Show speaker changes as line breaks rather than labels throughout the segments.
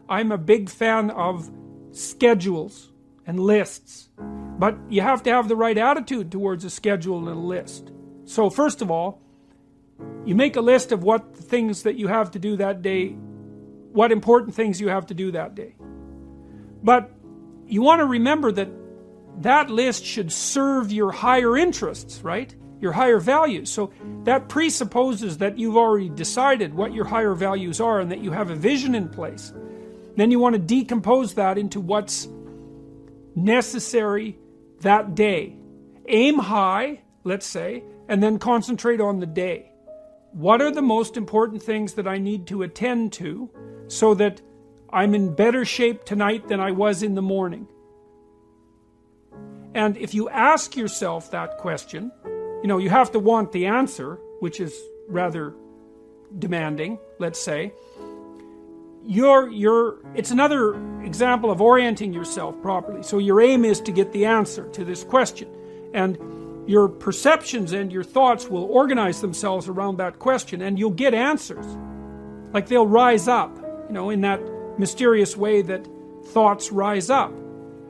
I'm a big fan of schedules and lists. But you have to have the right attitude towards a schedule and a list. So first of all, you make a list of what things that you have to do that day, what important things you have to do that day. But you want to remember that that list should serve your higher interests, right? Your higher values. So that presupposes that you've already decided what your higher values are and that you have a vision in place. Then you want to decompose that into what's necessary that day. Aim high, let's say, and then concentrate on the day. What are the most important things that I need to attend to so that I'm in better shape tonight than I was in the morning? And if you ask yourself that question, you have to want the answer, which is rather demanding, let's say. It's another example of orienting yourself properly. So your aim is to get the answer to this question. And your perceptions and your thoughts will organize themselves around that question, and you'll get answers. Like they'll rise up, in that mysterious way that thoughts rise up.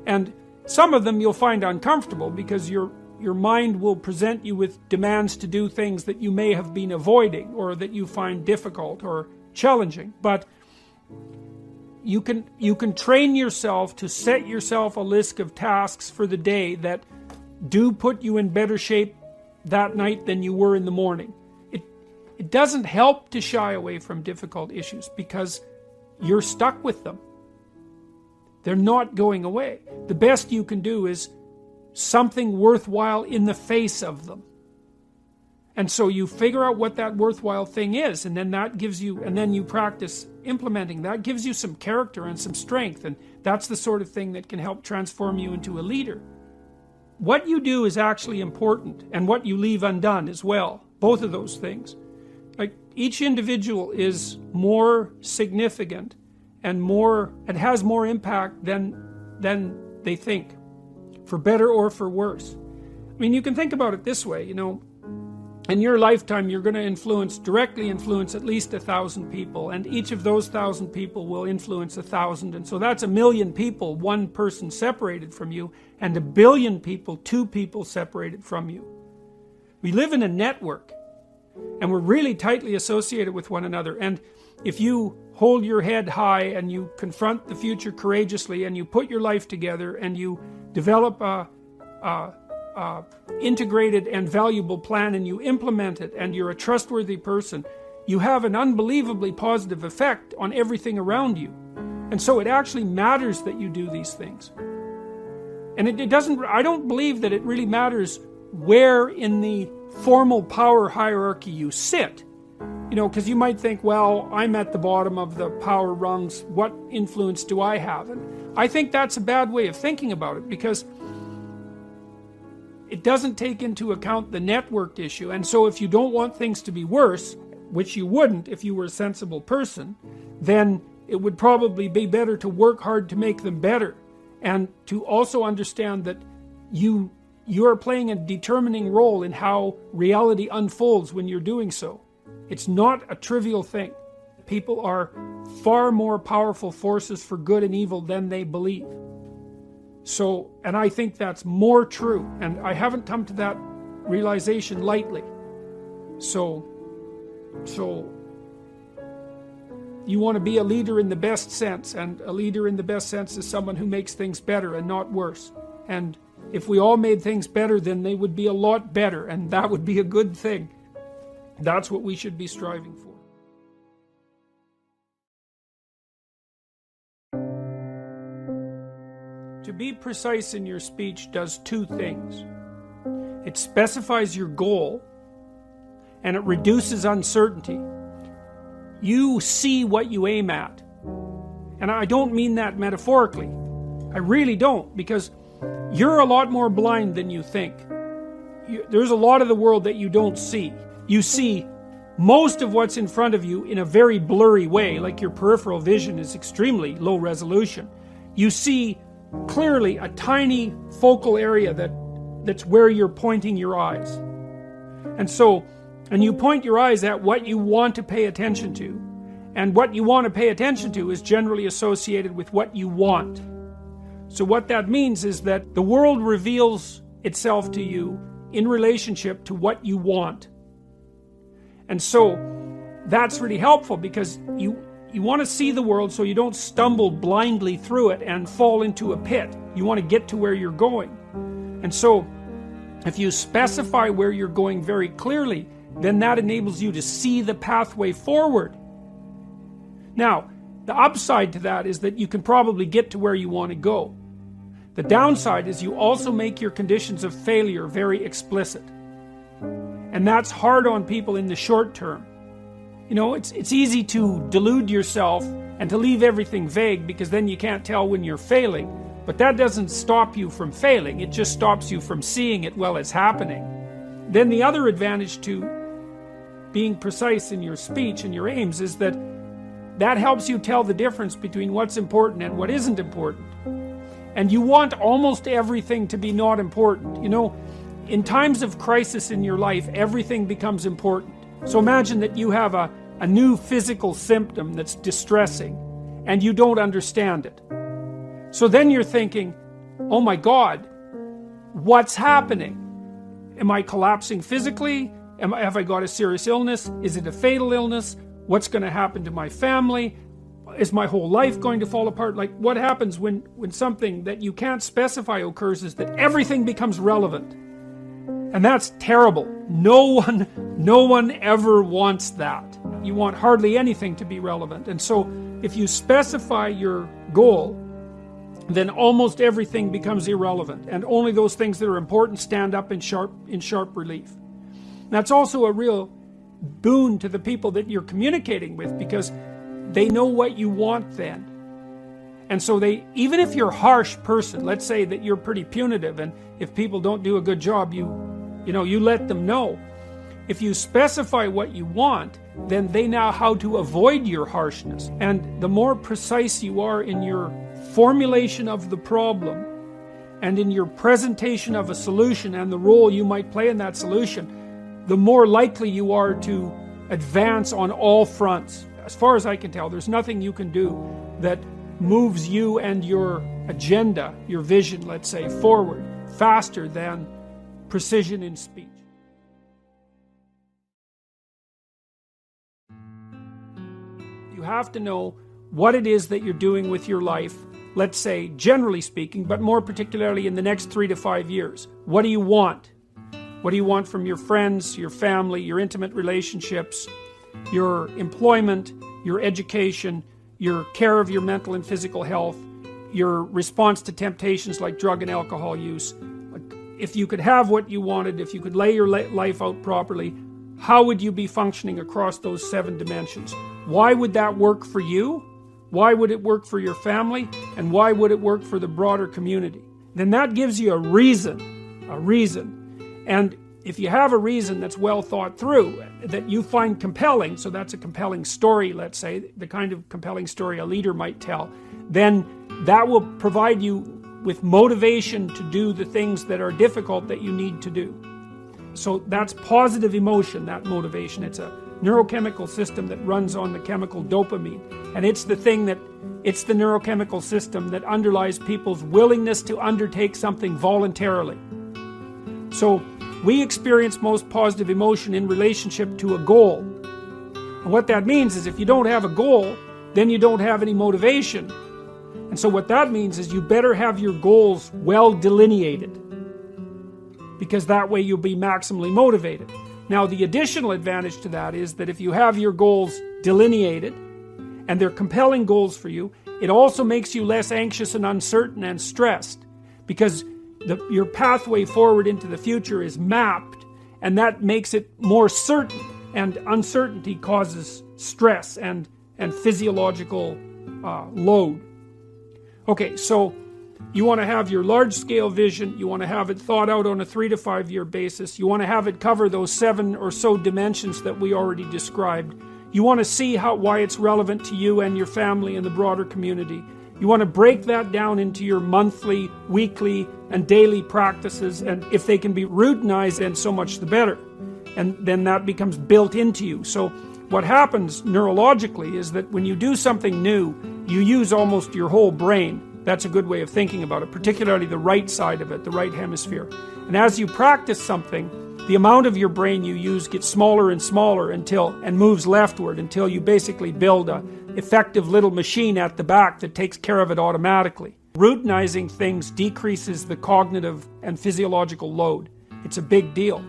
And some of them you'll find uncomfortable because your mind will present you with demands to do things that you may have been avoiding or that you find difficult or challenging. But you can train yourself to set yourself a list of tasks for the day that do put you in better shape that night than you were in the morning. It doesn't help to shy away from difficult issues because you're stuck with them. They're not going away. The best you can do is something worthwhile in the face of them. And so you figure out what that worthwhile thing is, and then then you practice implementing. That gives you some character and some strength, and that's the sort of thing that can help transform you into a leader. What you do is actually important, and what you leave undone as well. Both of those things. Like each individual is more significant and has more impact than they think, for better or for worse. I mean, you can think about it this way, in your lifetime you're going to directly influence at least 1,000 people, and each of those 1,000 people will influence 1,000, and so that's 1,000,000 people, one person separated from you, and 1,000,000,000 people, two people separated from you. We live in a network, and we're really tightly associated with one another, and if you hold your head high and you confront the future courageously and you put your life together and you develop a integrated and valuable plan and you implement it and you're a trustworthy person, you have an unbelievably positive effect on everything around you. And so it actually matters that you do these things. And I don't believe that it really matters where in the formal power hierarchy you sit. Because you might think, well, I'm at the bottom of the power rungs, what influence do I have? And I think that's a bad way of thinking about it, because it doesn't take into account the networked issue. And so if you don't want things to be worse, which you wouldn't if you were a sensible person, then it would probably be better to work hard to make them better, and to also understand that you are playing a determining role in how reality unfolds when you're doing so. It's not a trivial thing. People are far more powerful forces for good and evil than they believe. So, and I think that's more true, and I haven't come to that realization lightly. So you want to be a leader in the best sense, and a leader in the best sense is someone who makes things better and not worse. And if we all made things better, then they would be a lot better, and that would be a good thing. That's what we should be striving for. To be precise in your speech does two things. It specifies your goal, and it reduces uncertainty. You see what you aim at. And I don't mean that metaphorically. I really don't, because you're a lot more blind than you think. There's a lot of the world that you don't see. You see most of what's in front of you in a very blurry way, like your peripheral vision is extremely low resolution. You see clearly a tiny focal area that's where you're pointing your eyes. And you point your eyes at what you want to pay attention to, And what you want to pay attention to is generally associated with what you want. So what that means is that the world reveals itself to you in relationship to what you want. And so that's really helpful because you want to see the world so you don't stumble blindly through it and fall into a pit. You want to get to where you're going. And so if you specify where you're going very clearly, then that enables you to see the pathway forward. Now, the upside to that is that you can probably get to where you want to go. The downside is you also make your conditions of failure very explicit. And that's hard on people in the short term. You know, it's easy to delude yourself and to leave everything vague because then you can't tell when you're failing. But that doesn't stop you from failing, it just stops you from seeing it while it's happening. Then the other advantage to being precise in your speech and your aims is that helps you tell the difference between what's important and what isn't important. And you want almost everything to be not important. You know, in times of crisis in your life, everything becomes important. So imagine that you have a new physical symptom that's distressing and you don't understand it. So then you're thinking, oh my God, what's happening? Am I collapsing physically? Have I got a serious illness? Is it a fatal illness? What's going to happen to my family? Is my whole life going to fall apart? Like, what happens when something that you can't specify occurs is that everything becomes relevant. And that's terrible. No one ever wants that. You want hardly anything to be relevant. And so if you specify your goal, then almost everything becomes irrelevant. And only those things that are important stand up in sharp relief. That's also a real boon to the people that you're communicating with because they know what you want then. And so even if you're a harsh person, let's say that you're pretty punitive and if people don't do a good job, you let them know. If you specify what you want, then they know how to avoid your harshness. And the more precise you are in your formulation of the problem and in your presentation of a solution and the role you might play in that solution, the more likely you are to advance on all fronts. As far as I can tell, there's nothing you can do that moves you and your agenda, your vision, let's say, forward faster than precision in speech. You have to know what it is that you're doing with your life, let's say, generally speaking, but more particularly in the next 3 to 5 years. What do you want? What do you want from your friends, your family, your intimate relationships, your employment, your education, your care of your mental and physical health, your response to temptations like drug and alcohol use? If you could have what you wanted, if you could lay your life out properly, how would you be functioning across those 7 dimensions? Why would that work for you? Why would it work for your family? And why would it work for the broader community? Then that gives you a reason. And if you have a reason that's well thought through, that you find compelling, so that's a compelling story, let's say, the kind of compelling story a leader might tell, then that will provide you with motivation to do the things that are difficult that you need to do. So that's positive emotion, that motivation. It's a neurochemical system that runs on the chemical dopamine. And it's the neurochemical system that underlies people's willingness to undertake something voluntarily. So we experience most positive emotion in relationship to a goal. And what that means is if you don't have a goal, then you don't have any motivation. And so what that means is you better have your goals well delineated, because that way you'll be maximally motivated. Now, the additional advantage to that is that if you have your goals delineated and they're compelling goals for you, it also makes you less anxious and uncertain and stressed, because your pathway forward into the future is mapped, and that makes it more certain, and uncertainty causes stress and physiological load. Okay, so you want to have your large-scale vision, you want to have it thought out on a 3 to 5 year basis, you want to have it cover those 7 or so dimensions that we already described. You want to see why it's relevant to you and your family and the broader community. You want to break that down into your monthly, weekly, and daily practices, and if they can be routinized, then so much the better. And then that becomes built into you. So what happens neurologically is that when you do something new, you use almost your whole brain. That's a good way of thinking about it, particularly the right side of it, the right hemisphere. And as you practice something, the amount of your brain you use gets smaller and smaller and moves leftward until you basically build a effective little machine at the back that takes care of it automatically. Routinizing things decreases the cognitive and physiological load. It's a big deal.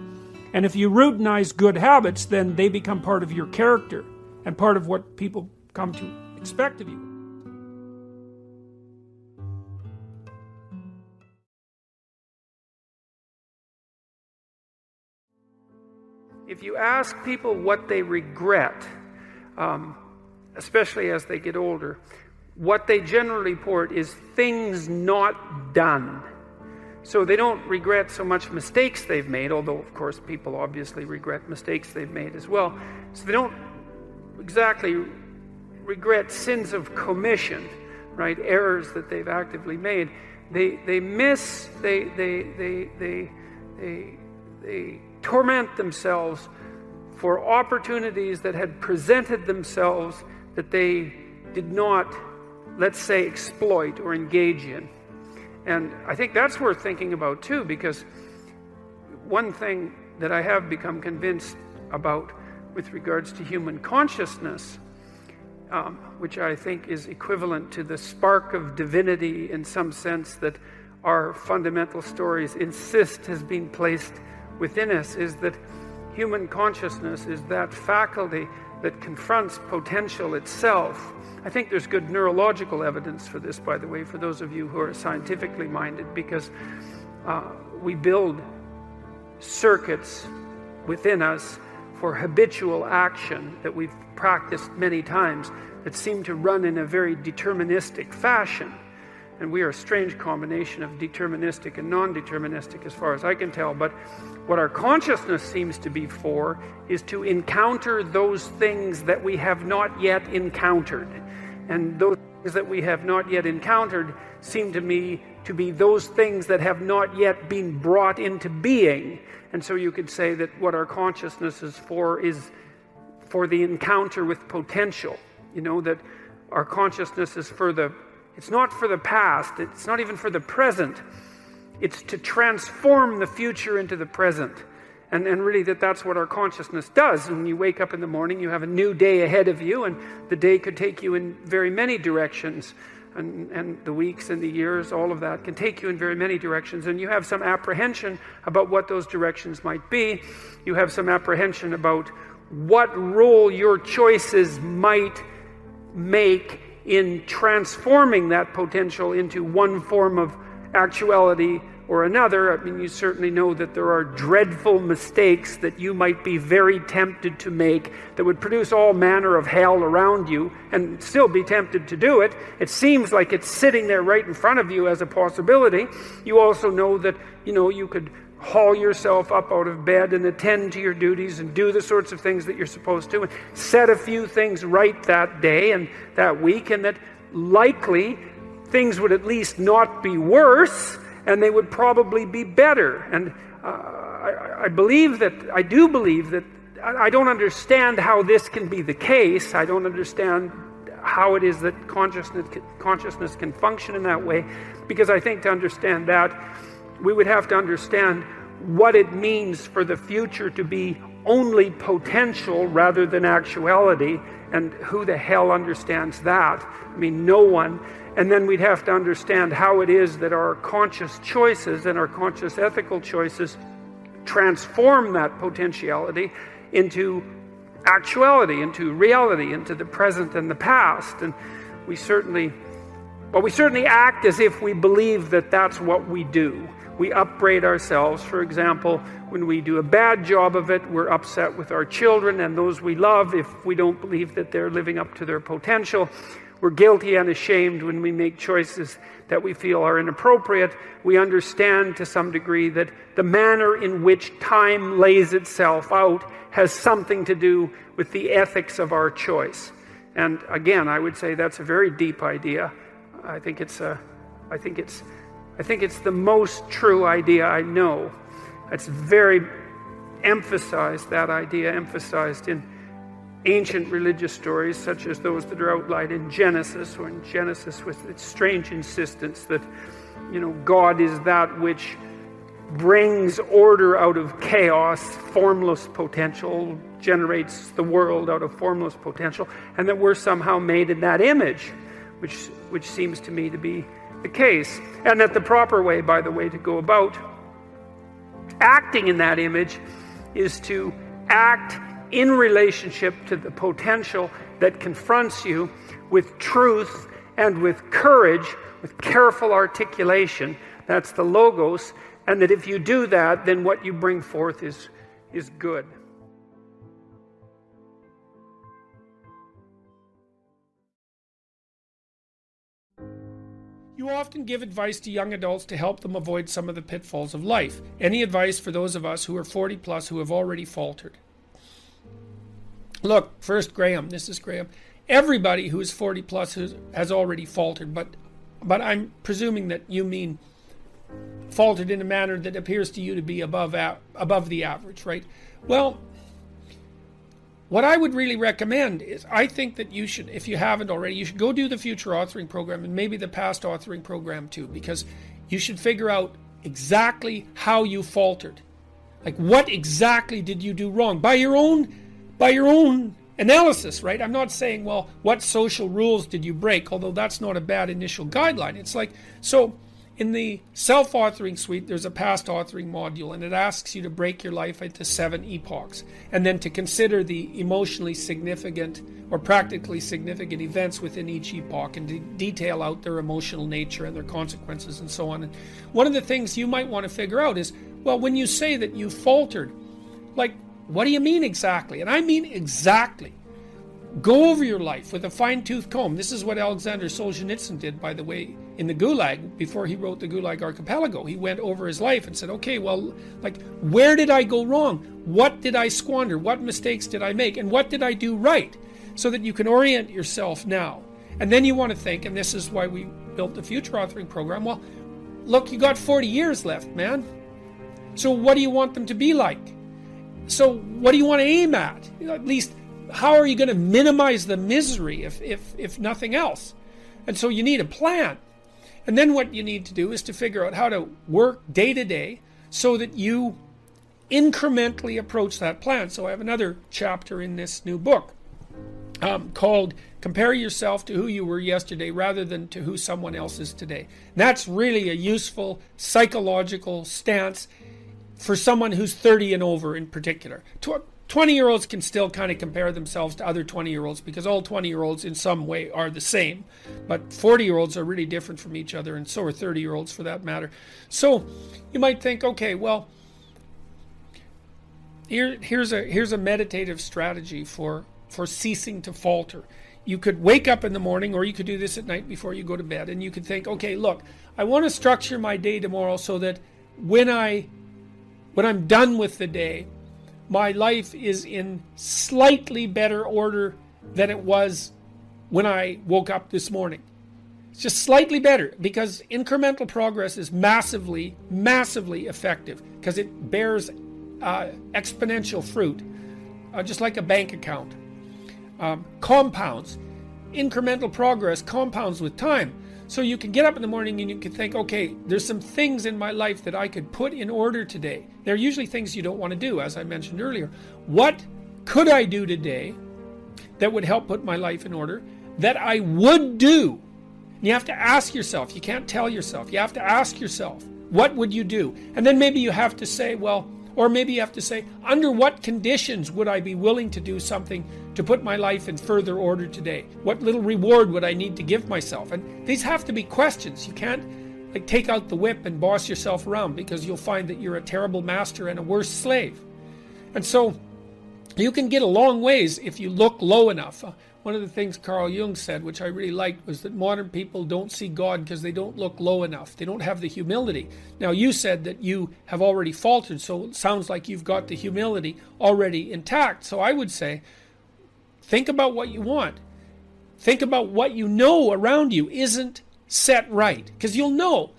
And if you routinize good habits, then they become part of your character and part of what people come to expect of you. If you ask people what they regret, especially as they get older, what they generally report is things not done. So they don't regret so much mistakes they've made, although of course people obviously regret mistakes they've made as well. So they don't exactly regret sins of commission, right? Errors that they've actively made. They torment themselves for opportunities that had presented themselves that they did not, let's say, exploit or engage in. And I think that's worth thinking about too, because one thing that I have become convinced about with regards to human consciousness, which I think is equivalent to the spark of divinity in some sense that our fundamental stories insist has been placed within us, is that human consciousness is that faculty that confronts potential itself. I think there's good neurological evidence for this, by the way, for those of you who are scientifically minded, because we build circuits within us for habitual action that we've practiced many times that seem to run in a very deterministic fashion. And we are a strange combination of deterministic and non-deterministic as far as I can tell. But what our consciousness seems to be for is to encounter those things that we have not yet encountered. And those things that we have not yet encountered seem to me to be those things that have not yet been brought into being. And so you could say that what our consciousness is for the encounter with potential. You know, that our consciousness is it's not for the past, it's not even for the present. It's to transform the future into the present. And really that's what our consciousness does. When you wake up in the morning, you have a new day ahead of you, and the day could take you in very many directions. And the weeks and the years, all of that can take you in very many directions. And you have some apprehension about what those directions might be. You have some apprehension about what role your choices might make in transforming that potential into one form of actuality or another. I mean, you certainly know that there are dreadful mistakes that you might be very tempted to make that would produce all manner of hell around you and still be tempted to do it. It seems like it's sitting there right in front of you as a possibility. You also know that, you could haul yourself up out of bed and attend to your duties and do the sorts of things that you're supposed to, and set a few things right that day and that week, and that likely things would at least not be worse, and they would probably be better. And I do believe that I don't understand how this can be the case. I don't understand how it is that consciousness can function in that way, because I think to understand that, we would have to understand what it means for the future to be only potential rather than actuality, and who the hell understands that? I mean, no one. And then we'd have to understand how it is that our conscious choices and our conscious ethical choices transform that potentiality into actuality, into reality, into the present and the past. And we certainly act as if we believe that that's what we do. We upbraid ourselves. For example, when we do a bad job of it, we're upset with our children and those we love if we don't believe that they're living up to their potential. We're guilty and ashamed when we make choices that we feel are inappropriate. We understand to some degree that the manner in which time lays itself out has something to do with the ethics of our choice. And again, I would say that's a very deep idea. I think it's the most true idea I know. It's very emphasized, that idea emphasized in ancient religious stories, such as those that are outlined in Genesis, or in Genesis with its strange insistence that, God is that which brings order out of chaos, formless potential, generates the world out of formless potential, and that we're somehow made in that image, which seems to me to be the case. And that the proper way, by the way, to go about acting in that image is to act in relationship to the potential that confronts you with truth and with courage, with careful articulation. That's the logos. And that if you do that, then what you bring forth is good. You often give advice to young adults to help them avoid some of the pitfalls of life. Any advice for those of us who are 40 plus who have already faltered? Look, first Graham, this is Graham. Everybody who is 40 plus has already faltered, but I'm presuming that you mean faltered in a manner that appears to you to be above the average, right? Well, what I would really recommend is, I think that you should, if you haven't already, you should go do the future authoring program and maybe the past authoring program too, because you should figure out exactly how you faltered. Like, what exactly did you do wrong by your own analysis, right? I'm not saying, well, what social rules did you break? Although that's not a bad initial guideline. It's like, so in the self-authoring suite, there's a past authoring module, and it asks you to break your life into 7 epochs, and then to consider the emotionally significant or practically significant events within each epoch, and to detail out their emotional nature and their consequences and so on. And one of the things you might want to figure out is, well, when you say that you faltered, like, what do you mean exactly? And I mean exactly. Go over your life with a fine-tooth comb. This is what Alexander Solzhenitsyn did, by the way, in the Gulag, before he wrote the Gulag Archipelago. He went over his life and said, okay, well, like, where did I go wrong? What did I squander? What mistakes did I make? And what did I do right? So that you can orient yourself now. And then you want to think, and this is why we built the future authoring program, well, look, you got 40 years left, man. So what do you want them to be like? So what do you want to aim at? At least, how are you going to minimize the misery if nothing else? And so you need a plan. And then what you need to do is to figure out how to work day to day so that you incrementally approach that plan. So I have another chapter in this new book called Compare Yourself to Who You Were Yesterday Rather Than to Who Someone Else Is Today. And that's really a useful psychological stance for someone who's 30 and over in particular. 20-year-olds can still kind of compare themselves to other 20-year-olds because all 20-year-olds in some way are the same. But 40-year-olds are really different from each other, and so are 30-year-olds for that matter. So you might think, okay, well, here's a meditative strategy for ceasing to falter. You could wake up in the morning, or you could do this at night before you go to bed, and you could think, okay, look, I want to structure my day tomorrow so that when I'm done with the day, my life is in slightly better order than it was when I woke up this morning. It's just slightly better, because incremental progress is massively, massively effective, because it bears exponential fruit, just like a bank account. Compounds. Incremental progress compounds with time. So you can get up in the morning and you can think, okay, there's some things in my life that I could put in order today. They're usually things you don't want to do, as I mentioned earlier. What could I do today that would help put my life in order that I would do? And you have to ask yourself. You can't tell yourself. You have to ask yourself, what would you do? And then maybe you have to say, well, or maybe you have to say, under what conditions would I be willing to do something to put my life in further order today? What little reward would I need to give myself? And these have to be questions. You can't like take out the whip and boss yourself around, because you'll find that you're a terrible master and a worse slave. And so you can get a long ways if you look low enough. One of the things Carl Jung said, which I really liked, was that modern people don't see God because they don't look low enough. They don't have the humility. Now, you said that you have already faltered, so it sounds like you've got the humility already intact. So I would say, think about what you want. Think about what you know around you isn't set right, because you'll know.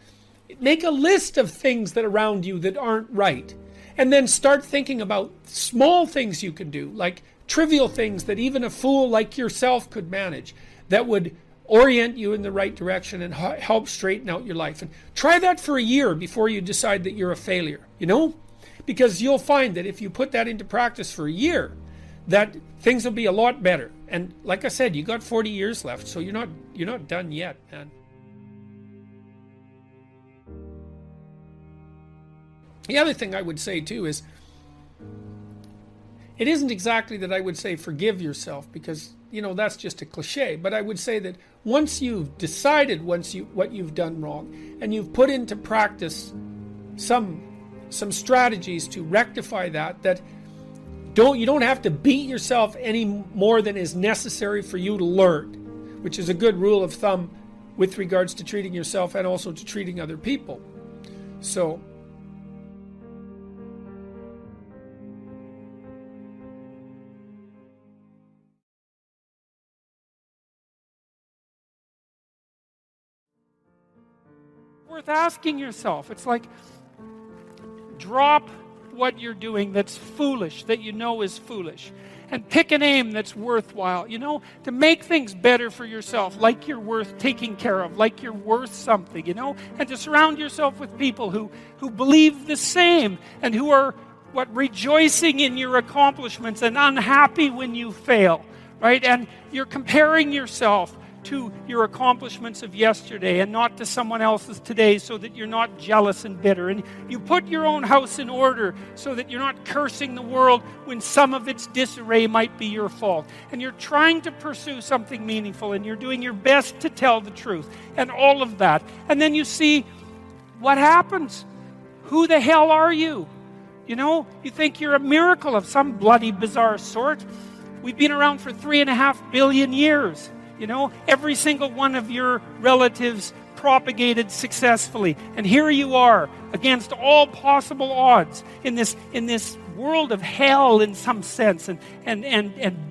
Make a list of things that around you that aren't right, and then start thinking about small things you can do, like trivial things that even a fool like yourself could manage, that would orient you in the right direction and help straighten out your life. And try that for a year before you decide that you're a failure, because you'll find that if you put that into practice for a year, that things will be a lot better. And like I said, you got 40 years left, so you're not done yet, man. The other thing I would say too is, it isn't exactly that I would say forgive yourself, because that's just a cliche, but I would say that once you've decided what you've done wrong, and you've put into practice some strategies to rectify that you don't have to beat yourself any more than is necessary for you to learn, which is a good rule of thumb with regards to treating yourself and also to treating other people. So worth asking yourself. It's like, drop what you're doing that's foolish, that you know is foolish, and pick an aim that's worthwhile, to make things better for yourself, like you're worth taking care of, like you're worth something, and to surround yourself with people who believe the same, and who are rejoicing in your accomplishments and unhappy when you fail, right? And you're comparing yourself to your accomplishments of yesterday and not to someone else's today, so that you're not jealous and bitter. And you put your own house in order so that you're not cursing the world when some of its disarray might be your fault. And you're trying to pursue something meaningful, and you're doing your best to tell the truth and all of that. And then you see what happens. Who the hell are you? You think you're a miracle of some bloody bizarre sort. We've been around for 3.5 billion years. Every single one of your relatives propagated successfully. And here you are, against all possible odds, in this world of hell in some sense, and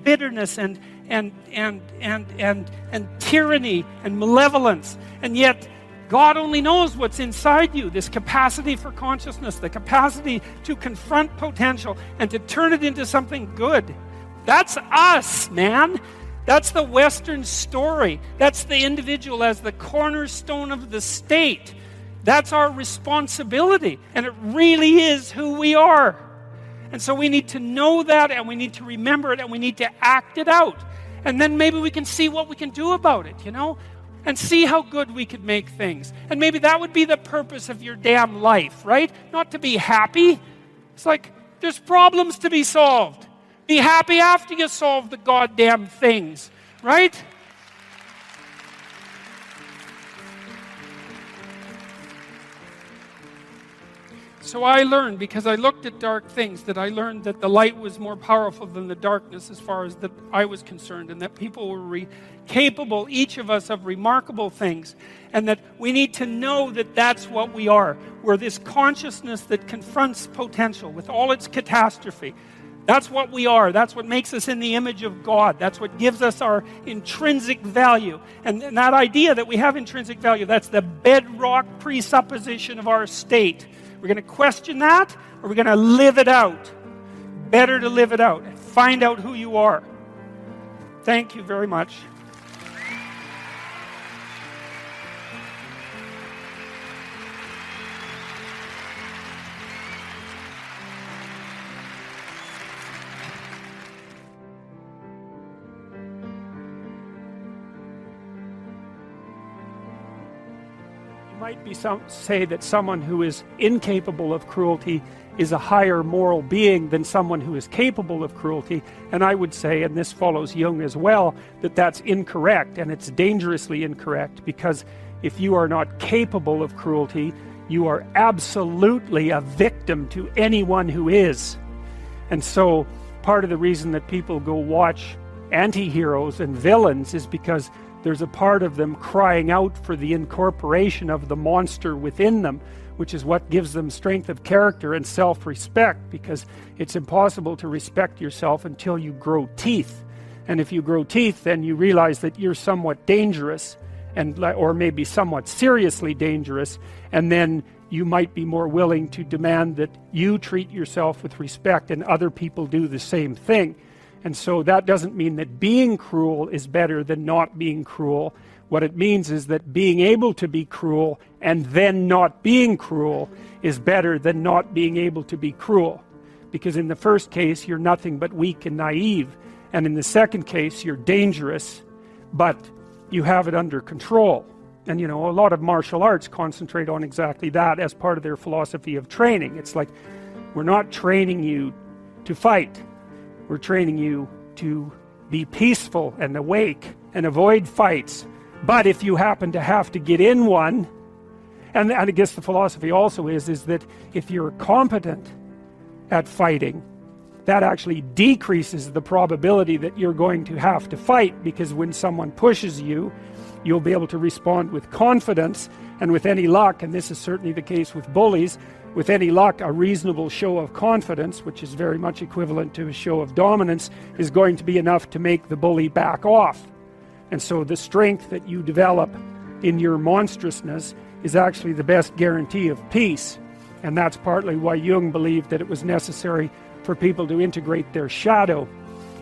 bitterness and tyranny and malevolence. And yet God only knows what's inside you, this capacity for consciousness, the capacity to confront potential and to turn it into something good. That's us, man. That's the Western story. That's the individual as the cornerstone of the state. That's our responsibility. And it really is who we are. And so we need to know that, and we need to remember it, and we need to act it out. And then maybe we can see what we can do about it, and see how good we could make things. And maybe that would be the purpose of your damn life, right? Not to be happy. It's like, there's problems to be solved. Be happy after you solve the goddamn things, right? So I learned, because I looked at dark things, that I learned that the light was more powerful than the darkness as far as that I was concerned, and that people were capable, each of us, of remarkable things, and that we need to know that that's what we are. We're this consciousness that confronts potential with all its catastrophe. That's what we are. That's what makes us in the image of God. That's what gives us our intrinsic value. And that idea that we have intrinsic value, that's the bedrock presupposition of our state. We're going to question that, or we're going to live it out. Better to live it out. Find out who you are. Thank you very much. Might be say that someone who is incapable of cruelty is a higher moral being than someone who is capable of cruelty, and I would say, and this follows Jung as well, that that's incorrect, and it's dangerously incorrect, because if you are not capable of cruelty, you are absolutely a victim to anyone who is. And so part of the reason that people go watch anti-heroes and villains is because there's a part of them crying out for the incorporation of the monster within them, which is what gives them strength of character and self-respect, because it's impossible to respect yourself until you grow teeth. And if you grow teeth, then you realize that you're somewhat dangerous, or maybe somewhat seriously dangerous, and then you might be more willing to demand that you treat yourself with respect and other people do the same thing. And so that doesn't mean that being cruel is better than not being cruel. What it means is that being able to be cruel and then not being cruel is better than not being able to be cruel. Because in the first case, you're nothing but weak and naive. And in the second case, you're dangerous, but you have it under control. And you know, a lot of martial arts concentrate on exactly that as part of their philosophy of training. It's like, we're not training you to fight. We're training you to be peaceful and awake and avoid fights. But if you happen to have to get in one, and I guess the philosophy also is that if you're competent at fighting, that actually decreases the probability that you're going to have to fight, because when someone pushes you, you'll be able to respond with confidence, and with any luck, and this is certainly the case with bullies, with any luck, a reasonable show of confidence, which is very much equivalent to a show of dominance, is going to be enough to make the bully back off. And so the strength that you develop in your monstrousness is actually the best guarantee of peace. And that's partly why Jung believed that it was necessary for people to integrate their shadow.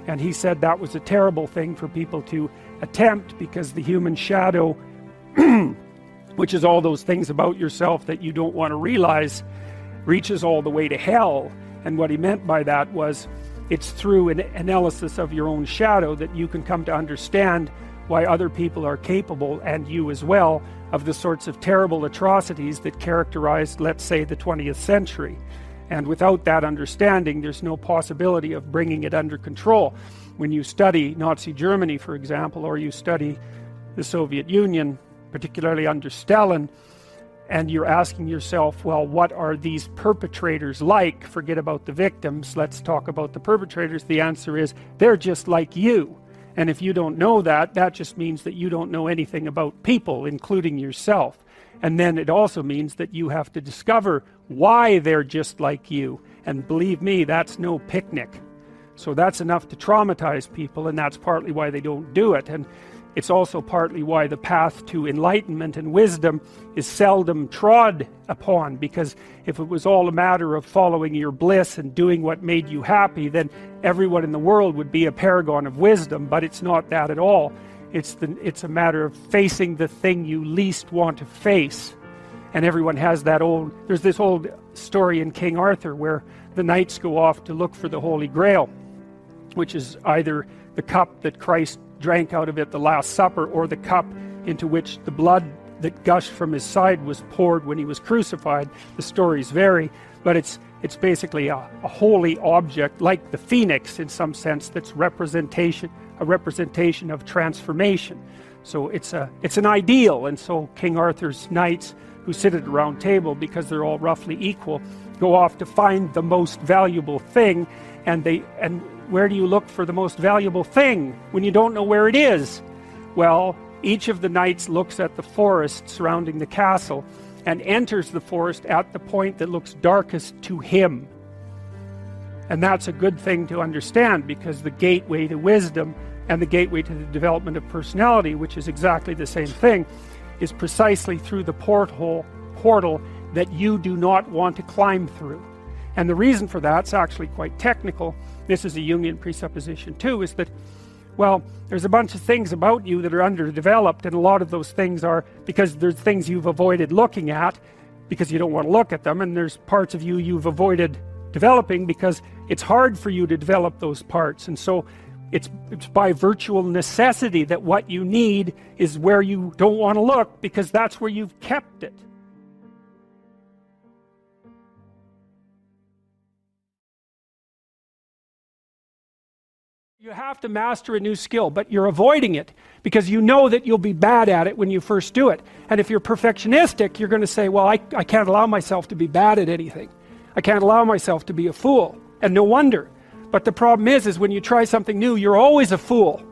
And he said that was a terrible thing for people to attempt, because the human shadow, which is all those things about yourself that you don't want to realize, reaches all the way to hell. And what he meant by that was, it's through an analysis of your own shadow that you can come to understand why other people are capable, and you as well, of the sorts of terrible atrocities that characterized, let's say, the 20th century. And without that understanding, there's no possibility of bringing it under control. When you study Nazi Germany, for example, or you study the Soviet Union, particularly under Stalin, and you're asking yourself, well, what are these perpetrators like? Forget about the victims, let's talk about the perpetrators. The answer is, they're just like you. And if you don't know that, that just means that you don't know anything about people, including yourself. And then it also means that you have to discover why they're just like you. And believe me, that's no picnic. So that's enough to traumatize people, and that's partly why they don't do it. And it's also partly why the path to enlightenment and wisdom is seldom trod upon, because if it was all a matter of following your bliss and doing what made you happy, then everyone in the world would be a paragon of wisdom. But it's not that at all. It's a matter of facing the thing you least want to face. And everyone has that there's this old story in King Arthur where the knights go off to look for the Holy Grail, which is either the cup that Christ drank out of at the Last Supper, or the cup into which the blood that gushed from his side was poured when he was crucified. The stories vary, but it's basically a holy object, like the phoenix in some sense, that's a representation of transformation. So it's an ideal. And so King Arthur's knights, who sit at a round table because they're all roughly equal, go off to find the most valuable thing. And where do you look for the most valuable thing when you don't know where it is? Well, each of the knights looks at the forest surrounding the castle and enters the forest at the point that looks darkest to him. And that's a good thing to understand, because the gateway to wisdom and the gateway to the development of personality, which is exactly the same thing, is precisely through the portal that you do not want to climb through. And the reason for that's actually quite technical. This is a Jungian presupposition too, is that, well, there's a bunch of things about you that are underdeveloped, and a lot of those things are because there's things you've avoided looking at because you don't want to look at them, and there's parts of you you've avoided developing because it's hard for you to develop those parts. And so it's by virtual necessity that what you need is where you don't want to look, because that's where you've kept it. You have to master a new skill, but you're avoiding it because you know that you'll be bad at it when you first do it. And if you're perfectionistic, you're going to say, well, I can't allow myself to be bad at anything. I can't allow myself to be a fool. And no wonder. But the problem is when you try something new, you're always a fool.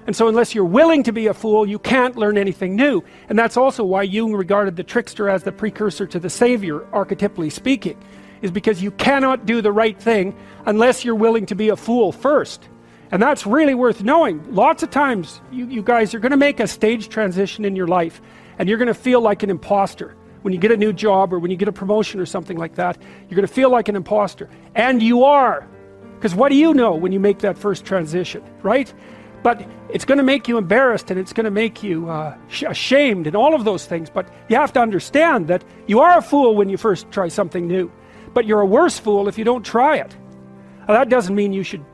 And so unless you're willing to be a fool, you can't learn anything new. And that's also why Jung regarded the trickster as the precursor to the savior, archetypally speaking, is because you cannot do the right thing unless you're willing to be a fool first. And that's really worth knowing. Lots of times, you guys are going to make a stage transition in your life, and you're going to feel like an imposter. When you get a new job, or when you get a promotion or something like that, you're going to feel like an imposter. And you are. Because what do you know when you make that first transition, right? But it's going to make you embarrassed, and it's going to make you ashamed and all of those things. But you have to understand that you are a fool when you first try something new. But you're a worse fool if you don't try it. Now, that doesn't mean you should,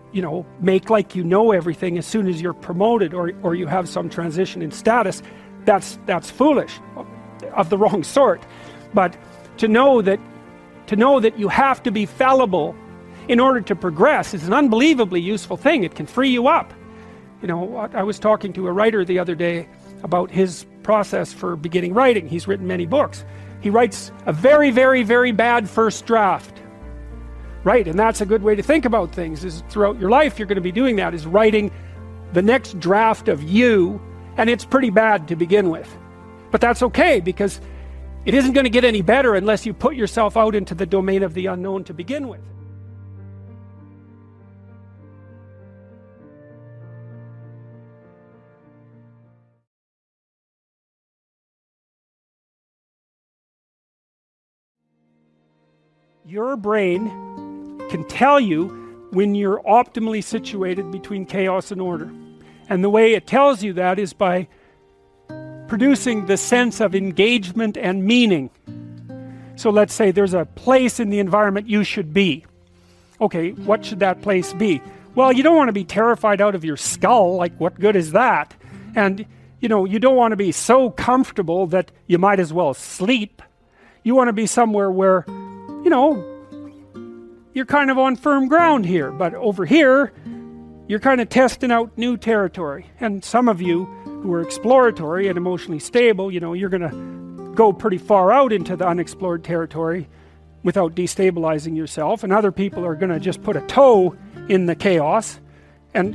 make like you know everything as soon as you're promoted or you have some transition in status. That's foolish, of the wrong sort. But to know that you have to be fallible in order to progress is an unbelievably useful thing. It can free you up. I was talking to a writer the other day about his process for beginning writing. He's written many books. He writes a very, very, very bad first draft. Right, and that's a good way to think about things, is throughout your life you're going to be doing that, is writing the next draft of you, and it's pretty bad to begin with. But that's okay, because it isn't going to get any better unless you put yourself out into the domain of the unknown to begin with. Your brain can tell you when you're optimally situated between chaos and order. And the way it tells you that is by producing the sense of engagement and meaning. So let's say there's a place in the environment you should be. Okay, what should that place be? Well, you don't want to be terrified out of your skull, like what good is that? And you don't want to be so comfortable that you might as well sleep. You want to be somewhere where you're kind of on firm ground here, but over here, you're kind of testing out new territory. And some of you who are exploratory and emotionally stable, you're going to go pretty far out into the unexplored territory without destabilizing yourself. And other people are going to just put a toe in the chaos. And,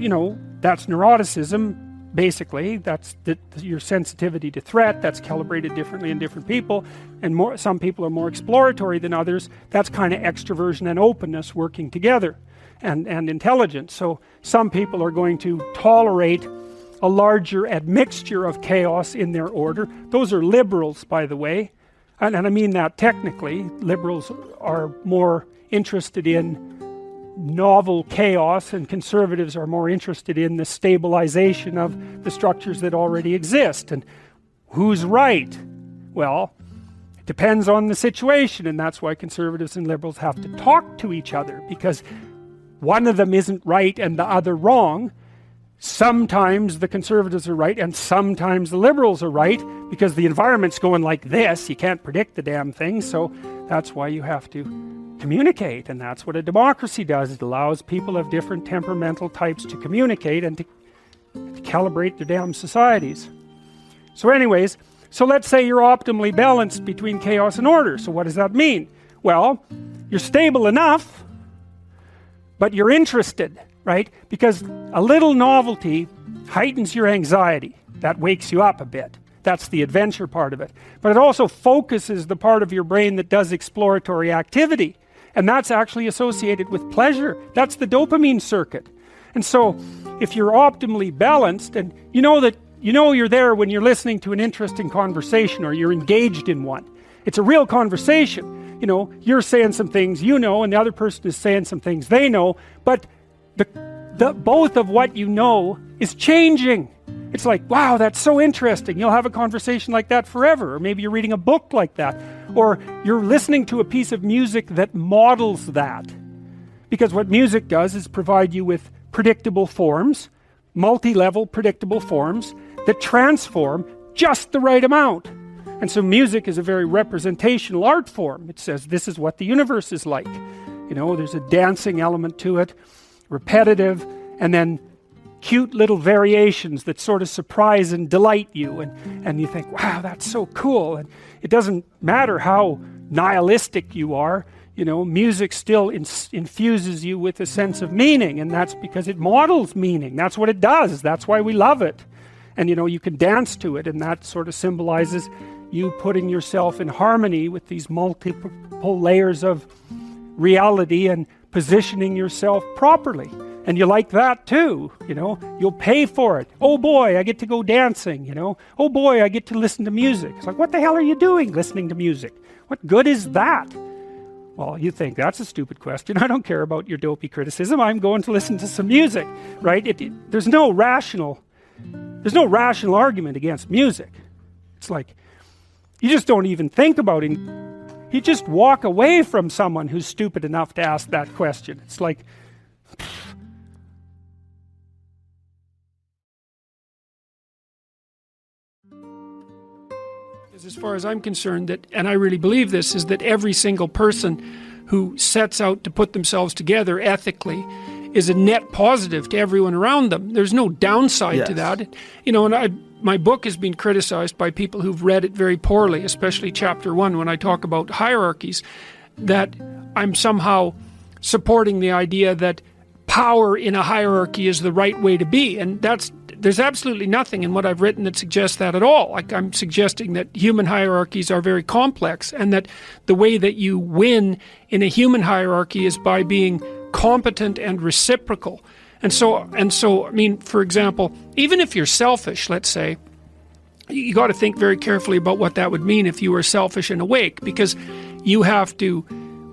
that's neuroticism. Basically, that's your sensitivity to threat. That's calibrated differently in different people, and some people are more exploratory than others. That's kind of extroversion and openness working together, and intelligence. So some people are going to tolerate a larger admixture of chaos in their order. Those are liberals, by the way, and I mean that technically. Liberals are more interested in novel chaos, and conservatives are more interested in the stabilization of the structures that already exist. And who's right? Well, it depends on the situation, and that's why conservatives and liberals have to talk to each other, because one of them isn't right and the other wrong. Sometimes the conservatives are right and sometimes the liberals are right, because the environment's going like this. You can't predict the damn thing, so that's why you have to communicate, and that's what a democracy does. It allows people of different temperamental types to communicate and to calibrate their damn societies. So anyways, let's say you're optimally balanced between chaos and order. So what does that mean? Well, you're stable enough, but you're interested, right? Because a little novelty heightens your anxiety. That wakes you up a bit. That's the adventure part of it. But it also focuses the part of your brain that does exploratory activity. And that's actually associated with pleasure. That's the dopamine circuit. And so, if you're optimally balanced, and you're there when you're listening to an interesting conversation or you're engaged in one. It's a real conversation. You're saying some things and the other person is saying some things they know, but the both of what you know is changing. It's like, wow, that's so interesting. You'll have a conversation like that forever. Or maybe you're reading a book like that. Or you're listening to a piece of music that models that. Because what music does is provide you with predictable forms, multi-level predictable forms that transform just the right amount. And so music is a very representational art form. It says this is what the universe is like. There's a dancing element to it, repetitive, and then cute little variations that sort of surprise and delight you, and you think, wow, that's so cool. And it doesn't matter how nihilistic you are, music still infuses you with a sense of meaning, and that's because it models meaning. That's what it does. That's why we love it. And you can dance to it, and that sort of symbolizes you putting yourself in harmony with these multiple layers of reality and positioning yourself properly. And you like that too, you'll pay for it. Oh boy, I get to go dancing, Oh boy, I get to listen to music. It's like, what the hell are you doing listening to music? What good is that? Well, you think that's a stupid question. I don't care about your dopey criticism. I'm going to listen to some music, right? There's no rational argument against music. It's like, you just don't even think about it. You just walk away from someone who's stupid enough to ask that question. It's like, as far as I'm concerned, that, and I really believe this, is that every single person who sets out to put themselves together ethically is a net positive to everyone around them. There's no downside to that. You know, and my book has been criticized by people who've read it very poorly, especially chapter 1 when I talk about hierarchies, that I'm somehow supporting the idea that power in a hierarchy is the right way to be, and there's absolutely nothing in what I've written that suggests that at all. Like, I'm suggesting that human hierarchies are very complex, and that the way that you win in a human hierarchy is by being competent and reciprocal. And so, I mean, for example, even if you're selfish, let's say, you got to think very carefully about what that would mean if you were selfish and awake, because you have to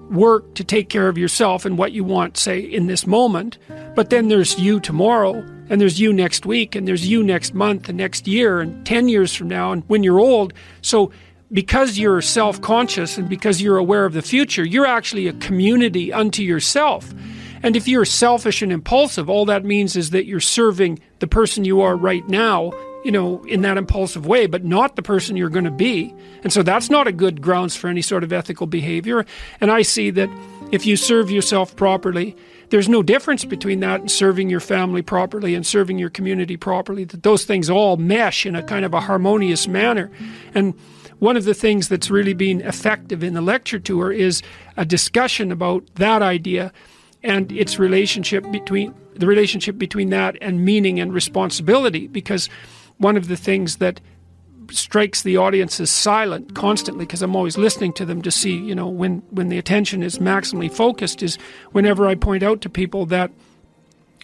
work to take care of yourself and what you want, say, in this moment. But then there's you tomorrow, and there's you next week, and there's you next month, and next year, and 10 years from now, and when you're old. So because you're self-conscious and because you're aware of the future, you're actually a community unto yourself. And if you're selfish and impulsive, all that means is that you're serving the person you are right now, you know, in that impulsive way, but not the person you're going to be. And so that's not a good grounds for any sort of ethical behavior. And I see that if you serve yourself properly, there's no difference between that and serving your family properly and serving your community properly, that those things all mesh in a kind of a harmonious manner. And one of the things that's really been effective in the lecture tour is a discussion about that idea and its relationship between that and meaning and responsibility, because one of the things that strikes the audience as silent constantly, because I'm always listening to them to see, you know, when the attention is maximally focused, is whenever I point out to people that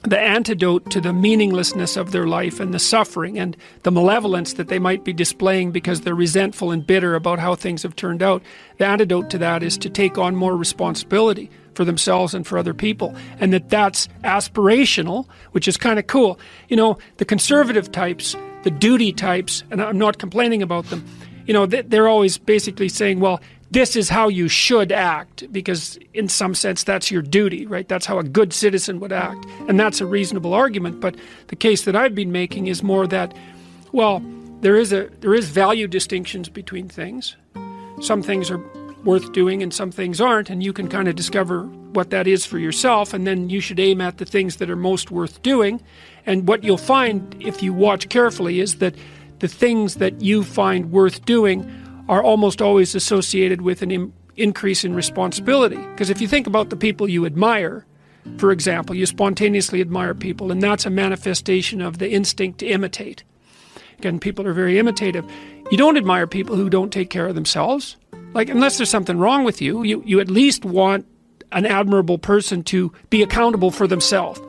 the antidote to the meaninglessness of their life and the suffering and the malevolence that they might be displaying because they're resentful and bitter about how things have turned out, the antidote to that is to take on more responsibility for themselves and for other people, and that's aspirational, which is kind of cool. You know, the conservative types, the duty types, and I'm not complaining about them, you know, they're always basically saying, well, this is how you should act, because in some sense that's your duty, right? That's how a good citizen would act, and that's a reasonable argument. But the case that I've been making is more that, well, there is value distinctions between things. Some things are worth doing and some things aren't, and you can kind of discover what that is for yourself, and then you should aim at the things that are most worth doing. And what you'll find if you watch carefully is that the things that you find worth doing are almost always associated with an increase in responsibility. Because if you think about the people you admire, for example, you spontaneously admire people, and that's a manifestation of the instinct to imitate. Again, people are very imitative. You don't admire people who don't take care of themselves. Like, unless there's something wrong with you, you at least want an admirable person to be accountable for themselves.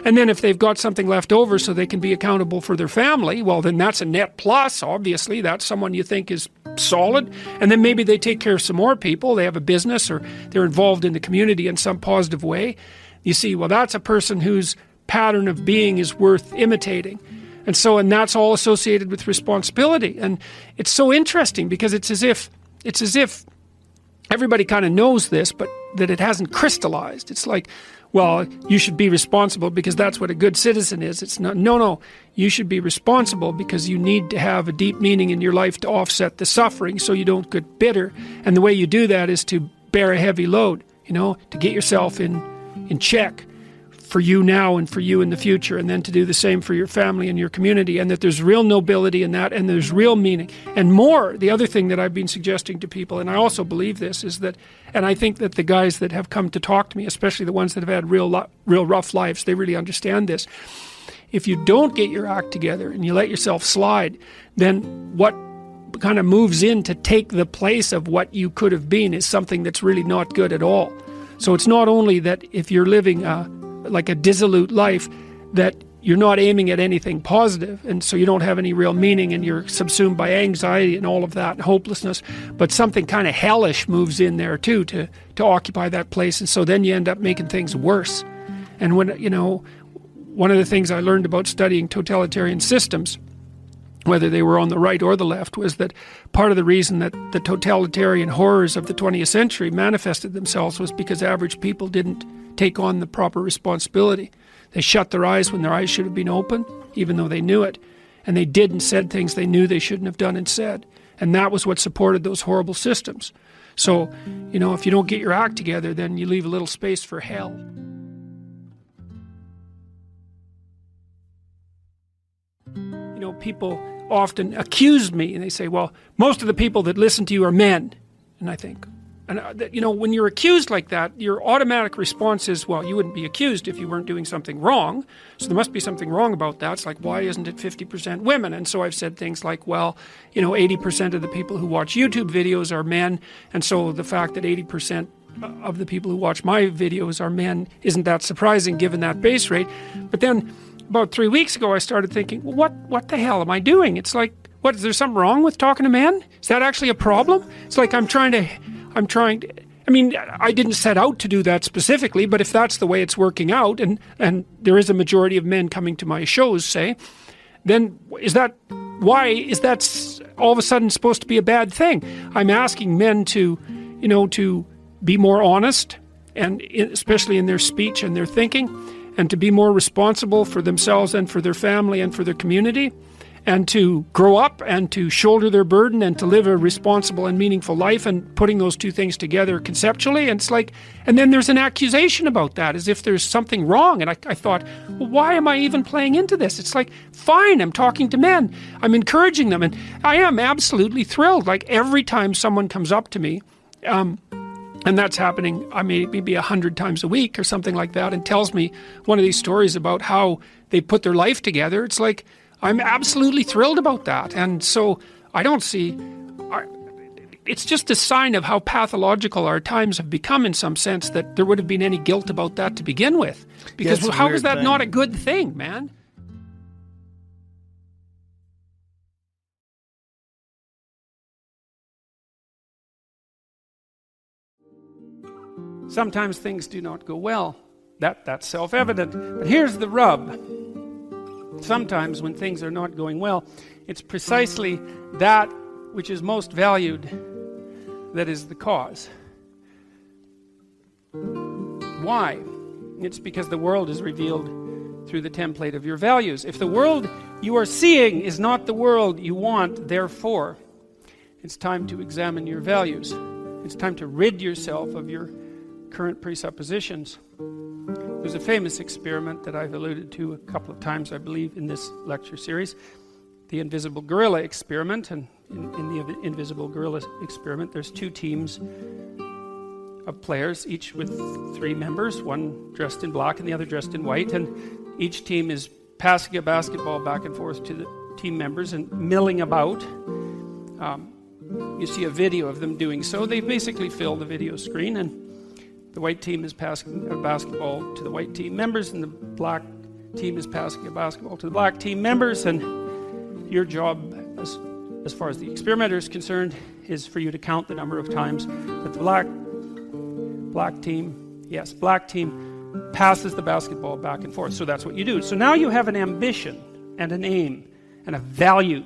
And then if they've got something left over so they can be accountable for their family, well, then that's a net plus, obviously. That's someone you think is solid. And then maybe they take care of some more people. They have a business or they're involved in the community in some positive way. You see, well, that's a person whose pattern of being is worth imitating. And that's all associated with responsibility. And it's so interesting because it's as if everybody kind of knows this, but that it hasn't crystallized. It's like, well, you should be responsible because that's what a good citizen is. It's not, no, you should be responsible because you need to have a deep meaning in your life to offset the suffering so you don't get bitter. And the way you do that is to bear a heavy load, you know, to get yourself in check for you now and for you in the future, and then to do the same for your family and your community, and that there's real nobility in that, and there's real meaning. And more, the other thing that I've been suggesting to people, and I also believe this, is that, and I think that the guys that have come to talk to me, especially the ones that have had real rough lives, they really understand this. If you don't get your act together and you let yourself slide, then what kind of moves in to take the place of what you could have been is something that's really not good at all. So it's not only that if you're living like a dissolute life, that you're not aiming at anything positive, and so you don't have any real meaning, and you're subsumed by anxiety and all of that, and hopelessness. But something kind of hellish moves in there too to occupy that place, and so then you end up making things worse. And when, one of the things I learned about studying totalitarian systems, whether they were on the right or the left, was that part of the reason that the totalitarian horrors of the 20th century manifested themselves was because average people didn't take on the proper responsibility. They shut their eyes when their eyes should have been open, even though they knew it. And they did and said things they knew they shouldn't have done and said. And that was what supported those horrible systems. So, if you don't get your act together, then you leave a little space for hell. People often accuse me, and they say, well, most of the people that listen to you are men. And I think, when you're accused like that, your automatic response is, well, you wouldn't be accused if you weren't doing something wrong. So there must be something wrong about that. It's like, why isn't it 50% women? And so I've said things like, well, 80% of the people who watch YouTube videos are men. And so the fact that 80% of the people who watch my videos are men isn't that surprising given that base rate. But then about 3 weeks ago, I started thinking, well, what the hell am I doing? It's like, what, is there something wrong with talking to men? Is that actually a problem? It's like I didn't set out to do that specifically, but if that's the way it's working out, and there is a majority of men coming to my shows, say, then why is that all of a sudden supposed to be a bad thing? I'm asking men to be more honest, and especially in their speech and their thinking, and to be more responsible for themselves and for their family and for their community, and to grow up and to shoulder their burden and to live a responsible and meaningful life, and putting those two things together conceptually. And it's like, and then there's an accusation about that, as if there's something wrong. And I thought, well, why am I even playing into this? It's like, fine, I'm talking to men, I'm encouraging them, and I am absolutely thrilled. Like every time someone comes up to me, and that's happening, maybe 100 times a week or something like that, and tells me one of these stories about how they put their life together. It's like, I'm absolutely thrilled about that. And so I don't see, it's just a sign of how pathological our times have become, in some sense, that there would have been any guilt about that to begin with. Because how is that not a good thing, man? Sometimes things do not go well. That's self-evident. But here's the rub. Sometimes when things are not going well, it's precisely that which is most valued that is the cause. Why? It's because the world is revealed through the template of your values. If the world you are seeing is not the world you want, therefore, it's time to examine your values. It's time to rid yourself of your current presuppositions. There's a famous experiment that I've alluded to a couple of times, I believe, in this lecture series, the invisible gorilla experiment. And in the invisible gorilla experiment, there's two teams of players, each with 3 members, one dressed in black and the other dressed in white, and each team is passing a basketball back and forth to the team members and milling about. You see a video of them doing so. They basically fill the video screen, and the white team is passing a basketball to the white team members, and the black team is passing a basketball to the black team members. And your job, as far as the experimenter is concerned, is for you to count the number of times that the black team passes the basketball back and forth. So that's what you do. So now you have an ambition and an aim and a value.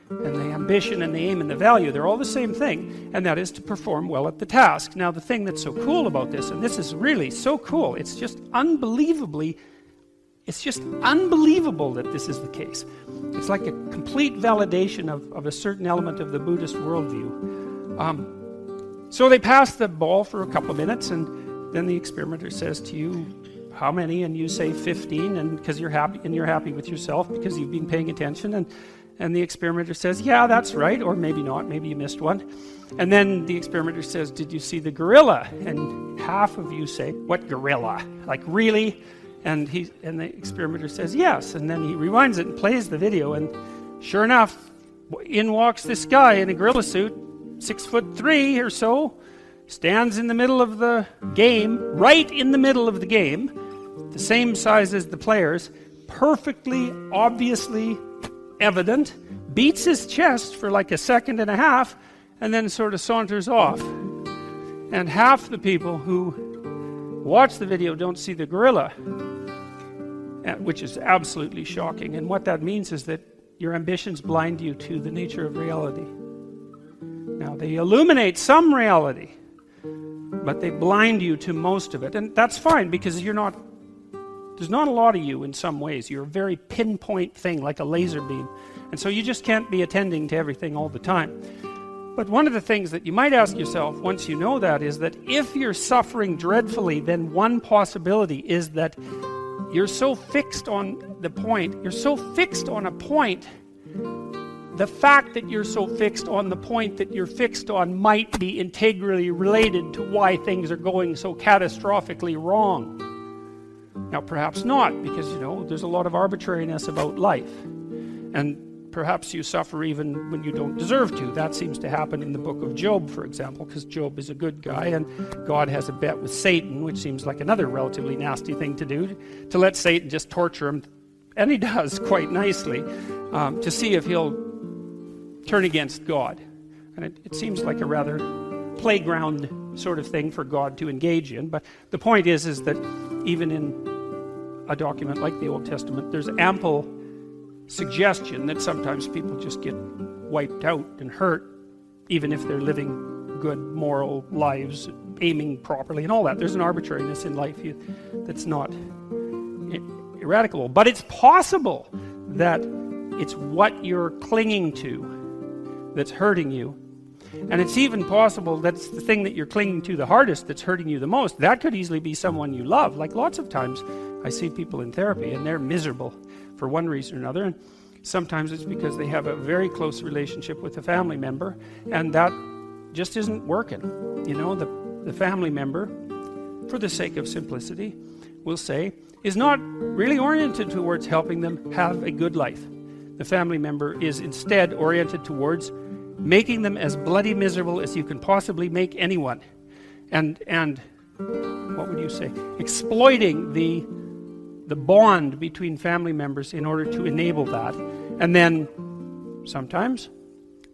And the ambition and the aim and the value, they're all the same thing, and that is to perform well at the task. Now, the thing that's so cool about this, and this is really so cool, it's just unbelievable that this is the case. It's like a complete validation of a certain element of the Buddhist worldview. So they pass the ball for a couple of minutes, and then the experimenter says to you, how many? And you say 15, and because you're happy with yourself because you've been paying attention, and the experimenter says, yeah, that's right, or maybe not, maybe you missed one. And then the experimenter says, did you see the gorilla? And half of you say, what gorilla? Like, really? And the experimenter says, yes. And then he rewinds it and plays the video, and sure enough, in walks this guy in a gorilla suit, 6'3" or so, stands in the middle of the game, right in the middle of the game, the same size as the players, perfectly, obviously evident, beats his chest for like a second and a half, and then sort of saunters off. And half the people who watch the video don't see the gorilla, which is absolutely shocking. And what that means is that your ambitions blind you to the nature of reality. Now, they illuminate some reality, but they blind you to most of it. And that's fine, because there's not a lot of you in some ways. You're a very pinpoint thing, like a laser beam. And so you just can't be attending to everything all the time. But one of the things that you might ask yourself once you know that is that if you're suffering dreadfully, then one possibility is that you're so fixed on the point, you're so fixed on a point, the fact that you're so fixed on the point that you're fixed on might be integrally related to why things are going so catastrophically wrong. Now, perhaps not, because, there's a lot of arbitrariness about life. And perhaps you suffer even when you don't deserve to. That seems to happen in the book of Job, for example, because Job is a good guy, and God has a bet with Satan, which seems like another relatively nasty thing to do, to let Satan just torture him, and he does quite nicely, to see if he'll turn against God. And it seems like a rather playground sort of thing for God to engage in. But the point is that even in a document like the Old Testament, there's ample suggestion that sometimes people just get wiped out and hurt, even if they're living good moral lives, aiming properly and all that. There's an arbitrariness in life that's not eradicable. But it's possible that it's what you're clinging to that's hurting you. And it's even possible that's the thing that you're clinging to the hardest that's hurting you the most. That could easily be someone you love. Like lots of times I see people in therapy and they're miserable for one reason or another, and sometimes it's because they have a very close relationship with a family member, and that just isn't working. The family member, for the sake of simplicity, we'll say, is not really oriented towards helping them have a good life. The family member is instead oriented towards making them as bloody miserable as you can possibly make anyone, and what would you say, exploiting the bond between family members in order to enable that. And then sometimes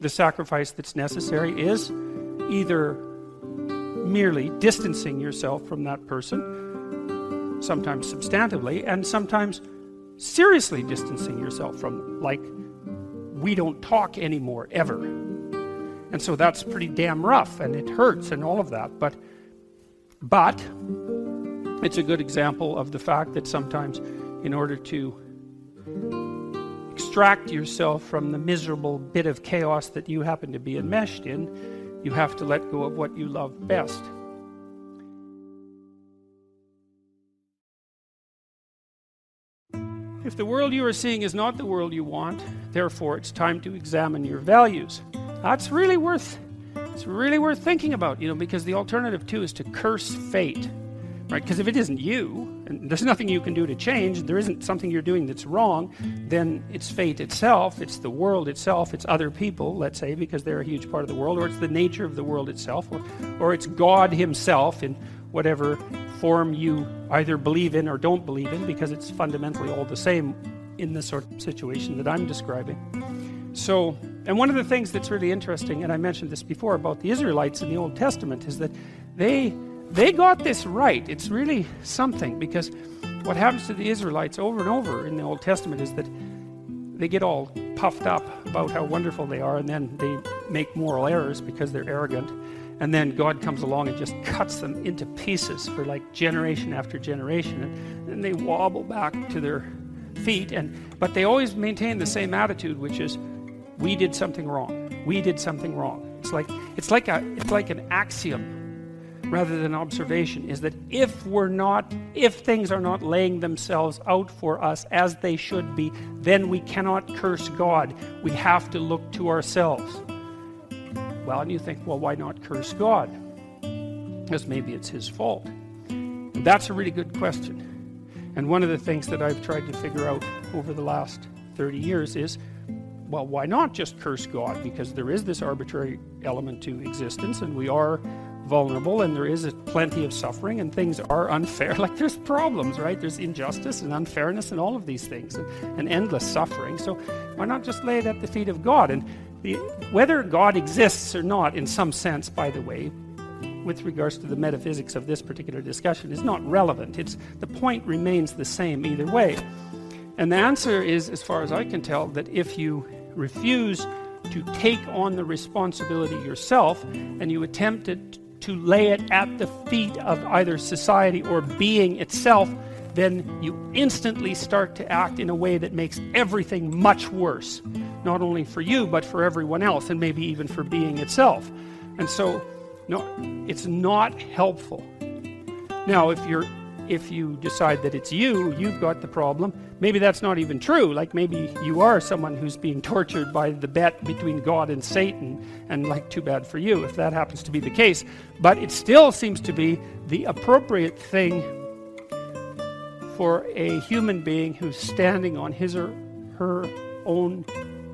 the sacrifice that's necessary is either merely distancing yourself from that person, sometimes substantively, and sometimes seriously distancing yourself from them, like we don't talk anymore ever. And so that's pretty damn rough, and it hurts and all of that, but it's a good example of the fact that sometimes in order to extract yourself from the miserable bit of chaos that you happen to be enmeshed in, you have to let go of what you love best. If the world you are seeing is not the world you want, therefore it's time to examine your values. That's really worth thinking about, because the alternative too is to curse fate. Right? Because if it isn't you, and there's nothing you can do to change, there isn't something you're doing that's wrong, then it's fate itself, it's the world itself, it's other people, let's say, because they're a huge part of the world, or it's the nature of the world itself, or it's God himself in whatever form you either believe in or don't believe in, because it's fundamentally all the same in the sort of situation that I'm describing. So, and one of the things that's really interesting, and I mentioned this before about the Israelites in the Old Testament, is that they got this right. It's really something, because what happens to the Israelites over and over in the Old Testament is that they get all puffed up about how wonderful they are, and then they make moral errors because they're arrogant, and then God comes along and just cuts them into pieces for like generation after generation, and then they wobble back to their feet, but they always maintain the same attitude, which is, we did something wrong. We did something wrong. It's like an axiom rather than observation, is that if things are not laying themselves out for us as they should be, then we cannot curse God. We have to look to ourselves. Well, and you think, well, why not curse God? Because maybe it's his fault. And that's a really good question. And one of the things that I've tried to figure out over the last 30 years is, well, why not just curse God? Because there is this arbitrary element to existence, and we are
vulnerable, and there is plenty of suffering, and things are unfair. Like, there's problems, right? There's injustice and unfairness and all of these things, and endless suffering. So why not just lay it at the feet of God? And whether God exists or not, in some sense, by the way, with regards to the metaphysics of this particular discussion, is not relevant. The point remains the same either way. And the answer is, as far as I can tell, that if you refuse to take on the responsibility yourself, and you attempt to lay it at the feet of either society or being itself, then you instantly start to act in a way that makes everything much worse, not only for you, but for everyone else, and maybe even for being itself. And so, no, it's not helpful. Now, if you decide that it's you've got the problem, maybe that's not even true. Like, maybe you are someone who's being tortured by the bet between God and Satan, and like, too bad for you if that happens to be the case. But it still seems to be the appropriate thing for a human being who's standing on his or her own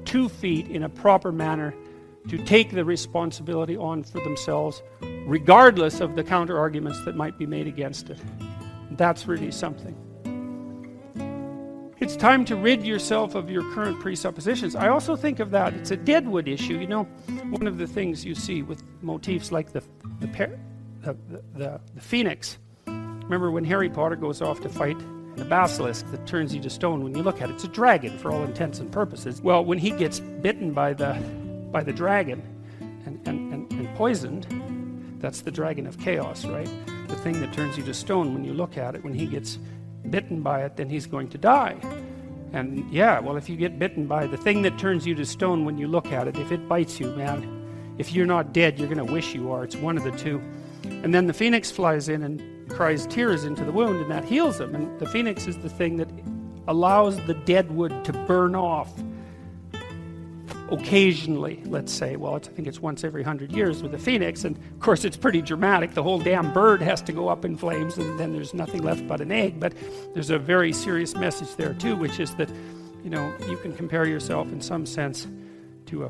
2 feet in a proper manner to take the responsibility on for themselves, regardless of the counter-arguments that might be made against it. That's really something. It's time to rid yourself of your current presuppositions. I also think of that, it's a deadwood issue. You know, one of the things you see with motifs like the phoenix. Remember when Harry Potter goes off to fight the basilisk that turns you to stone when you look at it? It's a dragon for all intents and purposes. Well, when he gets bitten by the dragon and poisoned, that's the dragon of chaos, right? The thing that turns you to stone when you look at it. When he gets bitten by it, then he's going to die. And yeah, well, if you get bitten by the thing that turns you to stone when you look at it, if it bites you, man, if you're not dead, you're going to wish you are. It's one of the two. And then the phoenix flies in and cries tears into the wound, and that heals him. And the phoenix is the thing that allows the dead wood to burn off occasionally, let's say. Well, I think it's once every 100 years with a phoenix, and of course it's pretty dramatic. The whole damn bird has to go up in flames, and then there's nothing left but an egg. But there's a very serious message there too, which is that, you know, you can compare yourself in some sense to a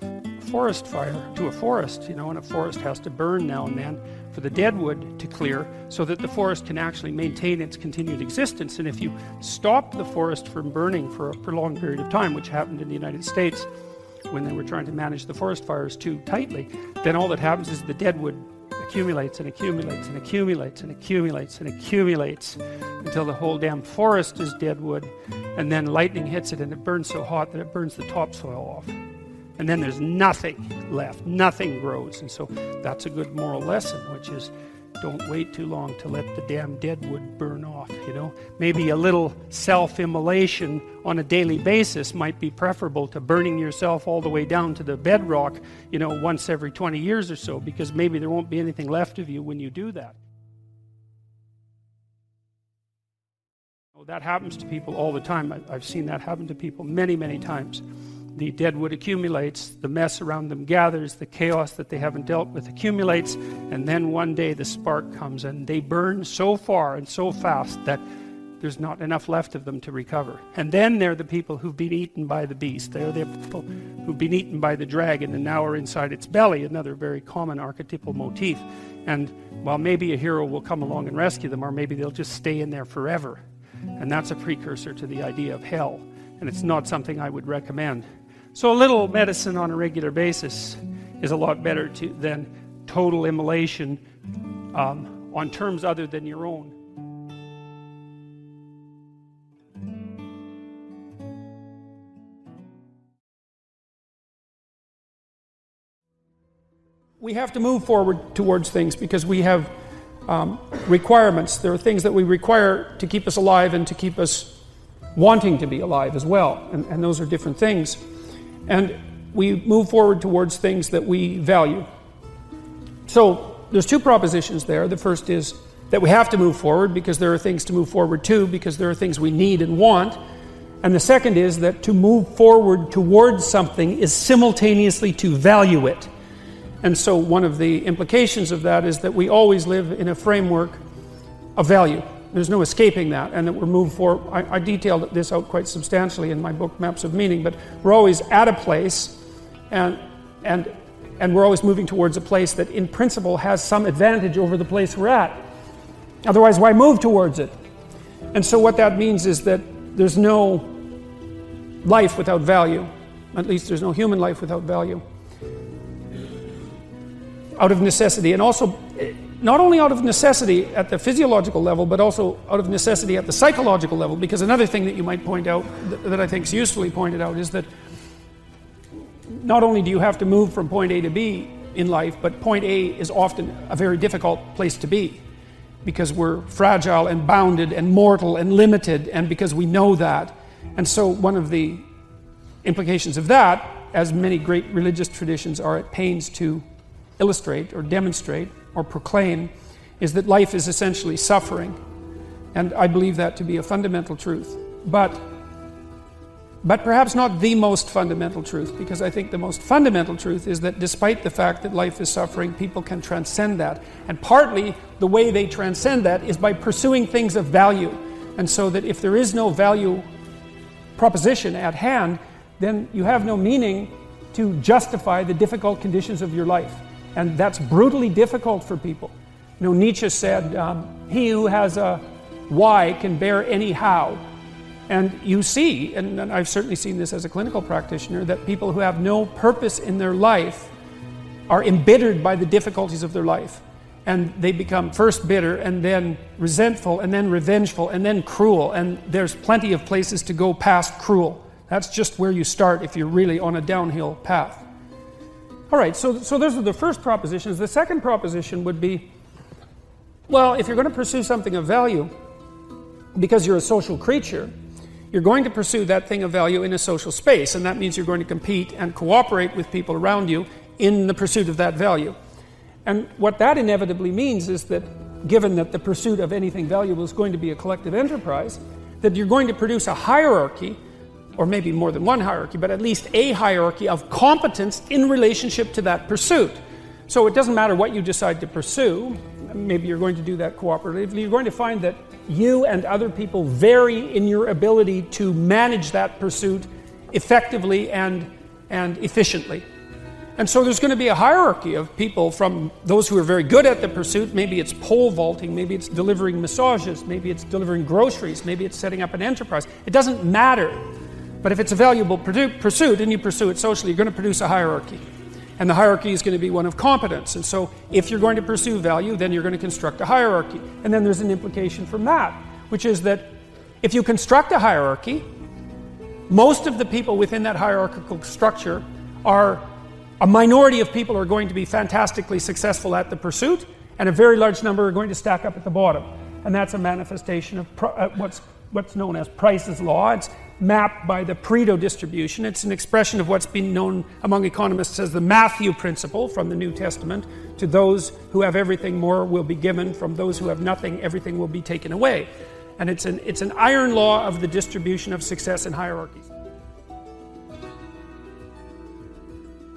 forest fire, to a forest, you know, and a forest has to burn now and then for the dead wood to clear so that the forest can actually maintain its continued existence. And if you stop the forest from burning for a prolonged period of time, which happened in the United States when they were trying to manage the forest fires too tightly, then all that happens is the dead wood accumulates and accumulates and accumulates and accumulates and accumulates until the whole damn forest is dead wood, and then lightning hits it and it burns so hot that it burns the topsoil off. And then there's nothing left, nothing grows. And so that's a good moral lesson, which is don't wait too long to let the damn dead wood burn off, you know. Maybe a little self-immolation on a daily basis might be preferable to burning yourself all the way down to the bedrock, you know, once every 20 years or so, because maybe there won't be anything left of you when you do that. Oh, that happens to people all the time. I've seen that happen to people many, many times. The dead wood accumulates, the mess around them gathers, the chaos that they haven't dealt with accumulates, and then one day the spark comes and they burn so far and so fast that there's not enough left of them to recover. And then they're the people who've been eaten by the beast. They're the people who've been eaten by the dragon and now are inside its belly, another very common archetypal motif. And while maybe a hero will come along and rescue them, or maybe they'll just stay in there forever. And that's a precursor to the idea of hell. And it's not something I would recommend. So a little medicine on a regular basis is a lot better than total immolation on terms other than your own.
We have to move forward towards things because we have requirements. There are things that we require to keep us alive and to keep us wanting to be alive as well. And those are different things. And we move forward towards things that we value. So there's two propositions there. The first is that we have to move forward because there are things to move forward to, because there are things we need and want. And the second is that to move forward towards something is simultaneously to value it. And so one of the implications of that is that we always live in a framework of value. There's no escaping that, and that we're moved forward. I detailed this out quite substantially in my book, Maps of Meaning, but we're always at a place, and and we're always moving towards a place that in principle has some advantage over the place we're at. Otherwise, why move towards it? And so what that means is that there's no life without value. At least there's no human life without value. Out of necessity, and also not only out of necessity at the physiological level, but also out of necessity at the psychological level, because another thing that you might point out, that I think is usefully pointed out, is that not only do you have to move from point A to B in life, but point A is often a very difficult place to be, because we're fragile and bounded and mortal and limited, and because we know that. And so one of the implications of that, as many great religious traditions are at pains to illustrate or demonstrate or proclaim, is that life is essentially suffering. And I believe that to be a fundamental truth. But perhaps not the most fundamental truth, because I think the most fundamental truth is that despite the fact that life is suffering, people can transcend that. And partly the way they transcend that is by pursuing things of value. And so that if there is no value proposition at hand, then you have no meaning to justify the difficult conditions of your life. And that's brutally difficult for people. You know, Nietzsche said, he who has a why can bear any how. And you see, and I've certainly seen this as a clinical practitioner, that people who have no purpose in their life are embittered by the difficulties of their life. And they become first bitter, and then resentful, and then revengeful, and then cruel. And there's plenty of places to go past cruel. That's just where you start if you're really on a downhill path. All right, so those are the first propositions. The second proposition would be, well, if you're going to pursue something of value, because you're a social creature, you're going to pursue that thing of value in a social space, and that means you're going to compete and cooperate with people around you in the pursuit of that value. And what that inevitably means is that, given that the pursuit of anything valuable is going to be a collective enterprise, that you're going to produce a hierarchy, or maybe more than one hierarchy, but at least a hierarchy of competence in relationship to that pursuit. So it doesn't matter what you decide to pursue, maybe you're going to do that cooperatively, you're going to find that you and other people vary in your ability to manage that pursuit effectively and efficiently. And so there's going to be a hierarchy of people, from those who are very good at the pursuit. Maybe it's pole vaulting, maybe it's delivering massages, maybe it's delivering groceries, maybe it's setting up an enterprise. It doesn't matter. But if it's a valuable pursuit and you pursue it socially, you're going to produce a hierarchy. And the hierarchy is going to be one of competence. And so if you're going to pursue value, then you're going to construct a hierarchy. And then there's an implication from that, which is that if you construct a hierarchy, most of the people within that hierarchical structure are a minority of people are going to be fantastically successful at the pursuit, and a very large number are going to stack up at the bottom. And that's a manifestation of what's known as Price's law. It's mapped by the Pareto distribution. It's an expression of what's been known among economists as the Matthew principle from the New Testament. To those who have everything, more will be given. From those who have nothing, everything will be taken away. And it's an iron law of the distribution of success in hierarchies.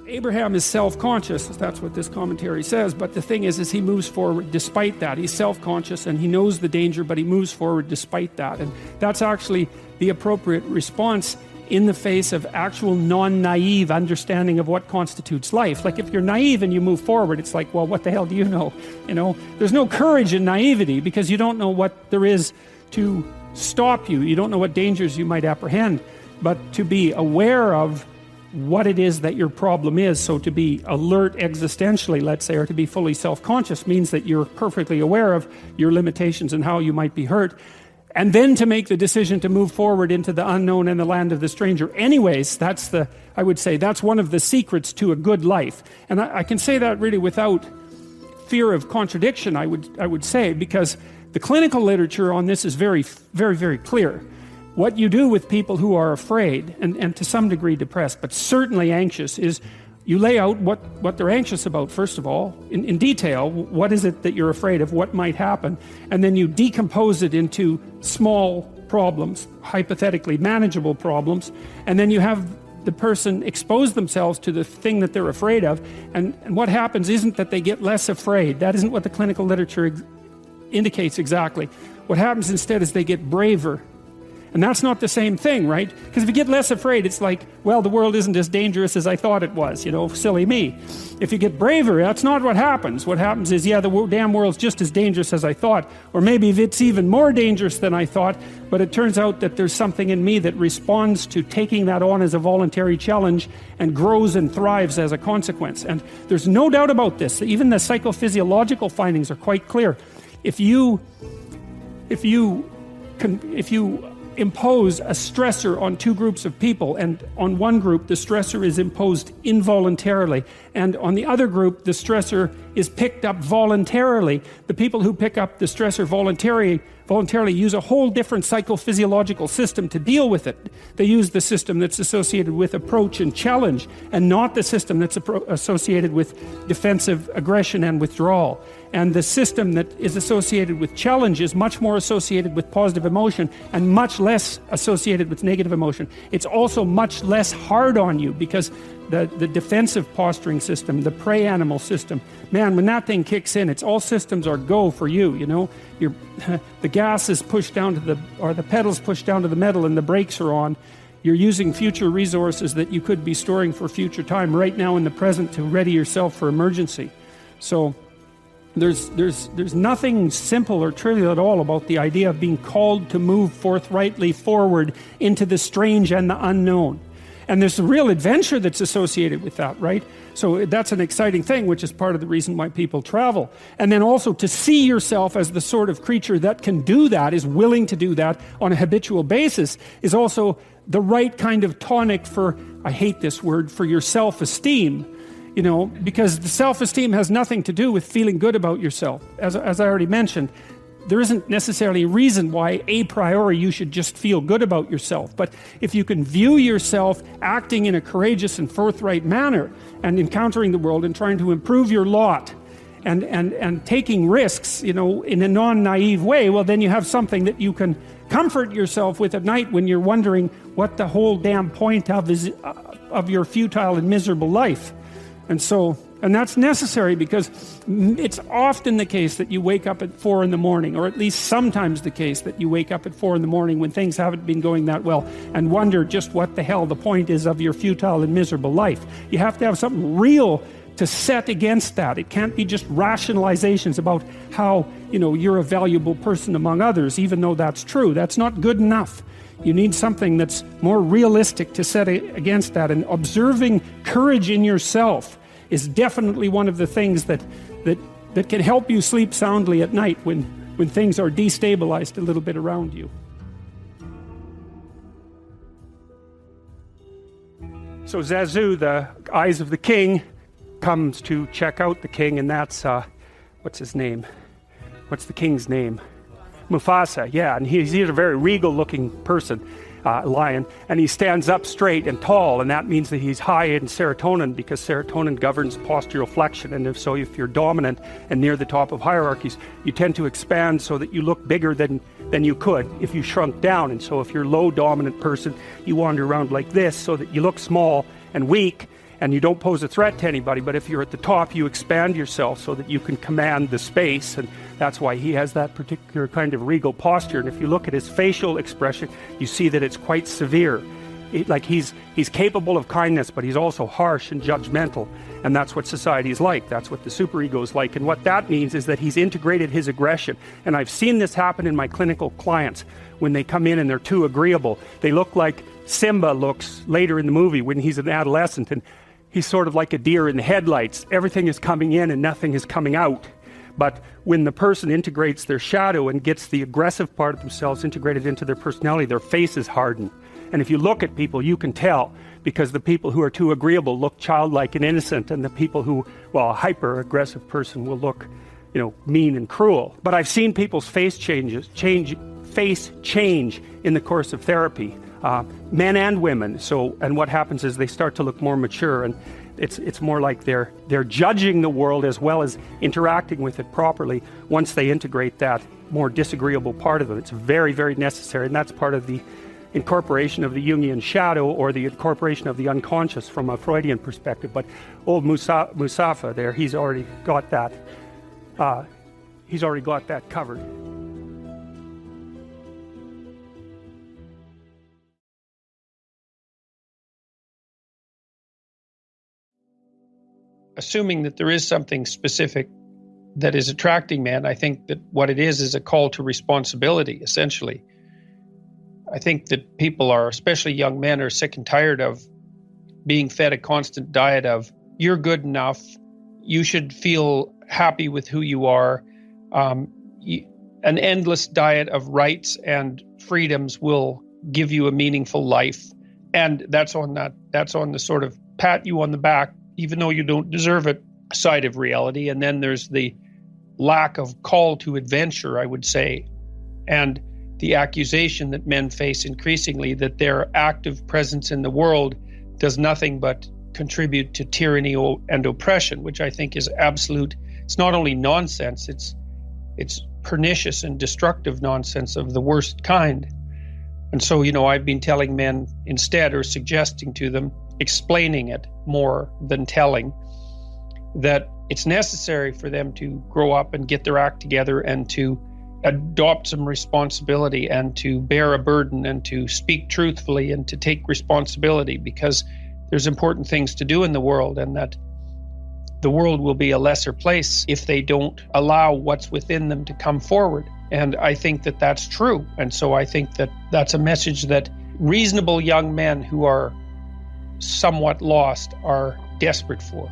Abraham is self-conscious, that's what this commentary says, but the thing is he moves forward despite that. He's self-conscious and he knows the danger, but he moves forward despite that. And that's actually the appropriate response in the face of actual non-naive understanding of what constitutes life. Like, if you're naive and you move forward, it's like, well, what the hell do you know? You know, there's no courage in naivety, because you don't know what there is to stop you. You don't know what dangers you might apprehend. But to be aware of what it is that your problem is, so to be alert existentially, let's say, or to be fully self-conscious, means that you're perfectly aware of your limitations and how you might be hurt, and then to make the decision to move forward into the unknown and the land of the stranger. Anyways, I would say that's one of the secrets to a good life. And I can say that really without fear of contradiction, I would say, because the clinical literature on this is very, very, very clear. What you do with people who are afraid, and to some degree depressed, but certainly anxious, is you lay out what they're anxious about, first of all, in detail. What is it that you're afraid of? What might happen? And then you decompose it into small problems, hypothetically manageable problems, and then you have the person expose themselves to the thing that they're afraid of, and what happens isn't that they get less afraid. That isn't what the clinical literature indicates exactly. What happens instead is they get braver.
And that's not the same thing, right? Because if you get less afraid, it's like, well, the world isn't as dangerous as I thought it was, you know, silly me. If you get braver, that's not what happens. What happens is, yeah, the damn world's just as dangerous as I thought, or maybe it's even more dangerous than I thought, but it turns out that there's something in me that responds to taking that on as a voluntary challenge and grows and thrives as a consequence. And there's no doubt about this. Even the psychophysiological findings are quite clear. If you impose a stressor on two groups of people, and on one group the stressor is imposed involuntarily, and on the other group the stressor is picked up voluntarily, the people who pick up the stressor voluntarily use a whole different psychophysiological system to deal with it. They use the system that's associated with approach and challenge, and not the system that's associated with defensive aggression and withdrawal. And the system that is associated with challenge is much more associated with positive emotion and much less associated with negative emotion. It's also much less hard on you, because the defensive posturing system, the prey animal system, man, when that thing kicks in, it's all systems are go for you, you know. The gas is pushed down to the pedals pushed down to the metal, and the brakes are on. You're using future resources that you could be storing for future time right now in the present to ready yourself for emergency. So there's nothing simple or trivial at all about the idea of being called to move forthrightly forward into the strange and the unknown. And there's a real adventure that's associated with that, right? So that's an exciting thing, which is part of the reason why people travel. And then also to see yourself as the sort of creature that can do that, is willing to do that on a habitual basis, is also the right kind of tonic for, I hate this word, for your self-esteem. You know, because the self-esteem has nothing to do with feeling good about yourself. As I already mentioned, there isn't necessarily a reason why a priori you should just feel good about yourself. But if you can view yourself acting in a courageous and forthright manner, and encountering the world and trying to improve your lot, and taking risks, you know, in a non-naive way, well, then you have something that you can comfort yourself with at night when you're wondering what the whole damn point of your futile and miserable life. And that's necessary, because it's often the case that you wake up at 4 in the morning, or at least sometimes the case that you wake up at 4 in the morning when things haven't been going that well, and wonder just what the hell the point is of your futile and miserable life. You have to have something real to set against that. It can't be just rationalizations about how, you know, you're a valuable person among others, even though that's true. That's not good enough. You need something that's more realistic to set against that. And observing courage in yourself is definitely one of the things that can help you sleep soundly at night when things are destabilized a little bit around you. So Zazu, the eyes of the king, comes to check out the king, and that's what's his name? What's the king's name? Mufasa, yeah, and he's a very regal-looking person, lion, and he stands up straight and tall, and that means that he's high in serotonin, because serotonin governs postural flexion. And if you're dominant and near the top of hierarchies, you tend to expand so that you look bigger than you could if you shrunk down. And so if you're a low dominant person, you wander around like this so that you look small and weak, and you don't pose a threat to anybody. But if you're at the top, you expand yourself so that you can command the space, and that's why he has that particular kind of regal posture. And if you look at his facial expression, you see that it's quite severe. Like he's capable of kindness, but he's also harsh and judgmental, and that's what society is like. That's what the superego is like. And what that means is that he's integrated his aggression. And I've seen this happen in my clinical clients when they come in and they're too agreeable. They look like Simba looks later in the movie when he's an adolescent, and he's sort of like a deer in the headlights. Everything is coming in and nothing is coming out. But when the person integrates their shadow and gets the aggressive part of themselves integrated into their personality, their faces harden. And if you look at people, you can tell, because the people who are too agreeable look childlike and innocent, and the people who, well, a hyper-aggressive person will look, you know, mean and cruel. But I've seen people's face change in the course of therapy, men and women. So, and what happens is they start to look more mature, and it's more like they're judging the world as well as interacting with it properly once they integrate that more disagreeable part of them. It's very, very necessary, and that's part of the incorporation of the Jungian shadow, or the incorporation of the unconscious from a Freudian perspective. But old Musafa there, he's already got that covered. assuming that there is something specific that is attracting men, I think that what it is a call to responsibility, essentially. I think that people are, especially young men, are sick and tired of being fed a constant diet of, you're good enough, you should feel happy with who you are. An endless diet of rights and freedoms will give you a meaningful life. And that's on the sort of pat you on the back, even though you don't deserve it, side of reality. And then there's the lack of call to adventure, I would say, and the accusation that men face increasingly that their active presence in the world does nothing but contribute to tyranny and oppression, which I think is absolute. It's not only nonsense, it's pernicious and destructive nonsense of the worst kind. And so, I've been telling men instead, or suggesting to them, explaining it more than telling, that it's necessary for them to grow up and get their act together and to adopt some responsibility and to bear a burden and to speak truthfully and to take responsibility, because there's important things to do in the world, and that the world will be a lesser place if they don't allow what's within them to come forward. And I think that that's true. And so I think that that's a message that reasonable young men who are somewhat lost are desperate for.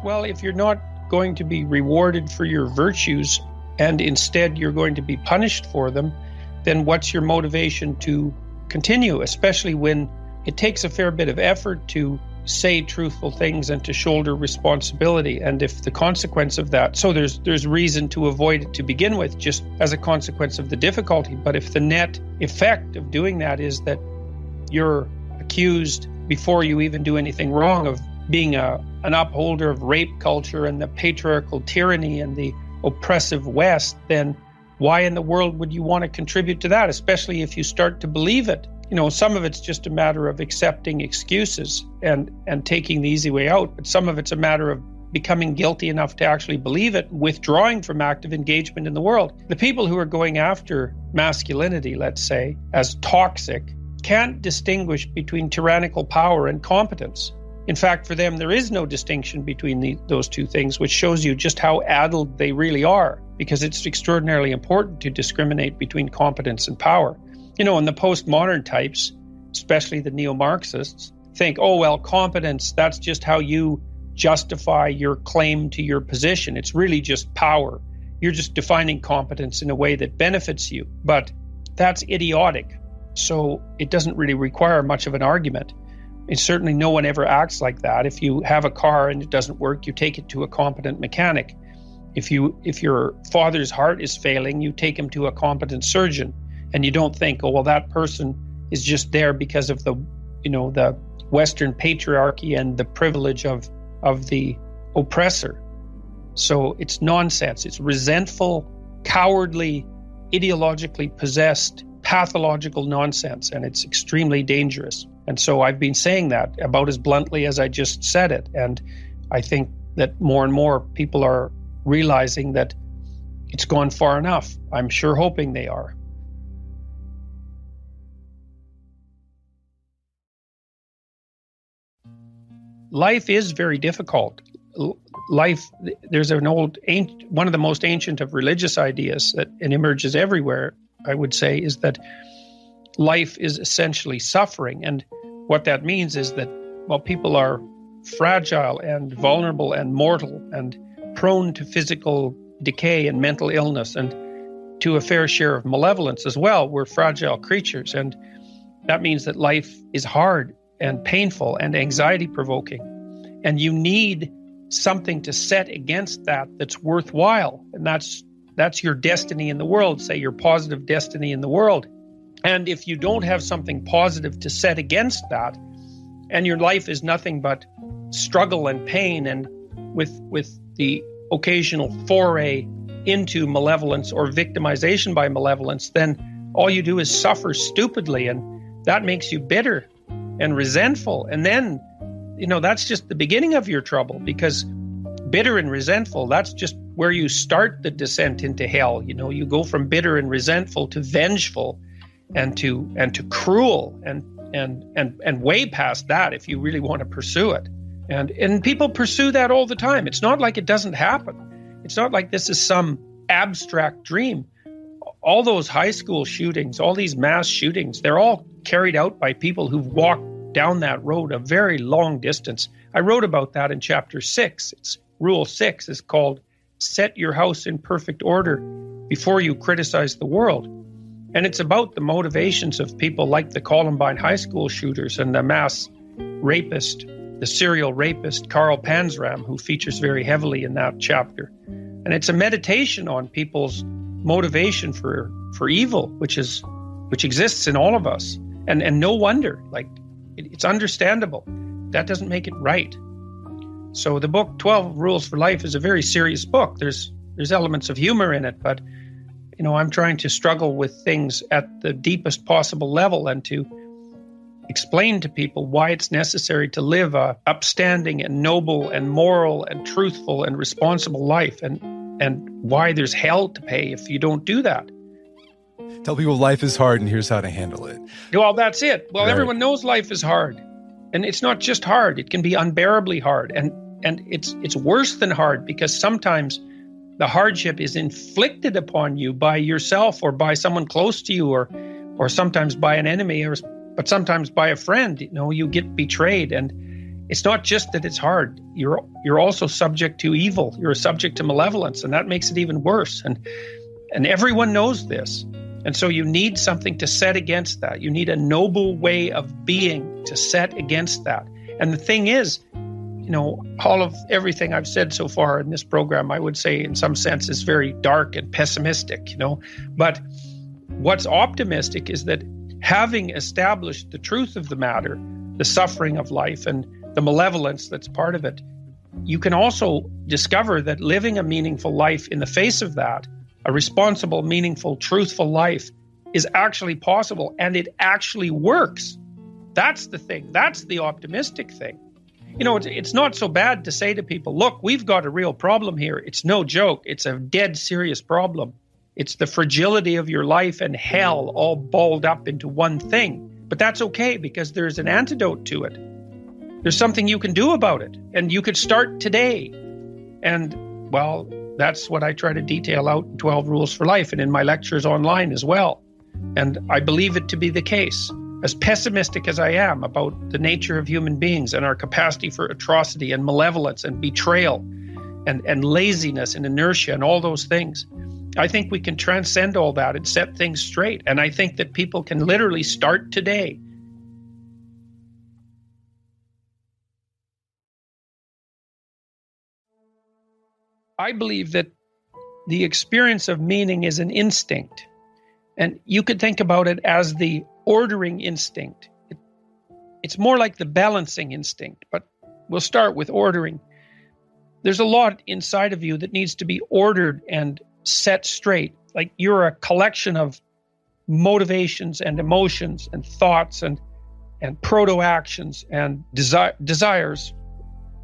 Well, if you're not going to be rewarded for your virtues and instead you're going to be punished for them, then what's your motivation to continue, especially when it takes a fair bit of effort to say truthful things and to shoulder responsibility? And if the consequence of that, so there's reason to avoid it to begin with, just as a consequence of the difficulty. But if the net effect of doing that is that you're accused before you even do anything wrong of being an upholder of rape culture and the patriarchal tyranny and the oppressive West, then why in the world would you want to contribute to that, especially if you start to believe it? Some of it's just a matter of accepting excuses and taking the easy way out, but some of it's a matter of becoming guilty enough to actually believe it, withdrawing from active engagement in the world. The people who are going after masculinity, let's say, as toxic, can't distinguish between tyrannical power and competence. In fact, for them, there is no distinction between those two things, which shows you just how addled they really are, because it's extraordinarily important to discriminate between competence and power. And the postmodern types, especially the neo-Marxists, think, oh, well, competence, that's just how you justify your claim to your position. It's really just power. You're just defining competence in a way that benefits you. But that's idiotic. So it doesn't really require much of an argument. And certainly no one ever acts like that. If you have a car and it doesn't work, you take it to a competent mechanic. If your father's heart is failing, you take him to a competent surgeon. And you don't think, oh, well, that person is just there because of the Western patriarchy and the privilege of the oppressor. So it's nonsense. It's resentful, cowardly, ideologically possessed, pathological nonsense, and it's extremely dangerous. And so I've been saying that about as bluntly as I just said it. And I think that more and more people are realizing that it's gone far enough. I'm sure hoping they are. Life is very difficult. There's one of the most ancient of religious ideas that it emerges everywhere, I would say, is that life is essentially suffering. And what that means is that, well, people are fragile and vulnerable and mortal and prone to physical decay and mental illness and to a fair share of malevolence as well. We're fragile creatures. And that means that life is hard and painful and anxiety-provoking. And you need something to set against that's worthwhile. And that's your destiny in the world, say your positive destiny in the world. And if you don't have something positive to set against that, and your life is nothing but struggle and pain and with the occasional foray into malevolence or victimization by malevolence, then all you do is suffer stupidly, and that makes you bitter and resentful. And then, that's just the beginning of your trouble, because bitter and resentful, that's just where you start the descent into hell. You go from bitter and resentful to vengeful and to cruel and way past that if you really want to pursue it.
And people pursue that all the time. It's not like it doesn't happen. It's not like this is some abstract dream. All those high school shootings, all these mass shootings, they're all carried out by people who've walked down that road a very long distance. I wrote about that in chapter 6. It's rule 6 is called set your house in perfect order before you criticize the world. And it's about the motivations of people like the Columbine high school shooters and the mass rapist, the serial rapist, Carl Panzram, who features very heavily in that chapter. And it's a meditation on people's motivation for evil, which exists in all of us. And no wonder, it's understandable. That doesn't make it right. So the book 12 Rules for Life is a very serious book. There's elements of humor in it, but I'm trying to struggle with things at the deepest possible level and to explain to people why it's necessary to live a upstanding and noble and moral and truthful and responsible life, and why there's hell to pay if you don't do that.
Tell people life is hard and here's how to handle it.
Well, that's it. Well,
right.
Everyone knows life is hard. And it's not just hard. It can be unbearably hard. And it's worse than hard, because sometimes the hardship is inflicted upon you by yourself or by someone close to you, or sometimes by an enemy, but sometimes by a friend. You get betrayed, and it's not just that it's hard. You're also subject to evil. You're subject to malevolence, and that makes it even worse. And everyone knows this. And so you need something to set against that. You need a noble way of being to set against that. And the thing is, all of everything I've said so far in this program, I would say in some sense is very dark and pessimistic, But what's optimistic is that having established the truth of the matter, the suffering of life and the malevolence that's part of it, you can also discover that living a meaningful life in the face of that, a responsible, meaningful, truthful life, is actually possible, and it actually works. That's the thing. That's the optimistic thing. It's not so bad to say to people, look, we've got a real problem here. It's no joke. It's a dead serious problem. It's the fragility of your life and hell all balled up into one thing. But that's okay, because there's an antidote to it. There's something you can do about it, and you could start today. And, well, that's what I try to detail out in 12 Rules for Life and in my lectures online as well. And I believe it to be the case. As pessimistic as I am about the nature of human beings and our capacity for atrocity and malevolence and betrayal and laziness and inertia and all those things, I think we can transcend all that and set things straight. And I think that people can literally start today. I believe that the experience of meaning is an instinct. And you could think about it as the ordering instinct. It's more like the balancing instinct, but we'll start with ordering. There's a lot inside of you that needs to be ordered and set straight. Like you're a collection of motivations and emotions and thoughts and proto-actions and desires.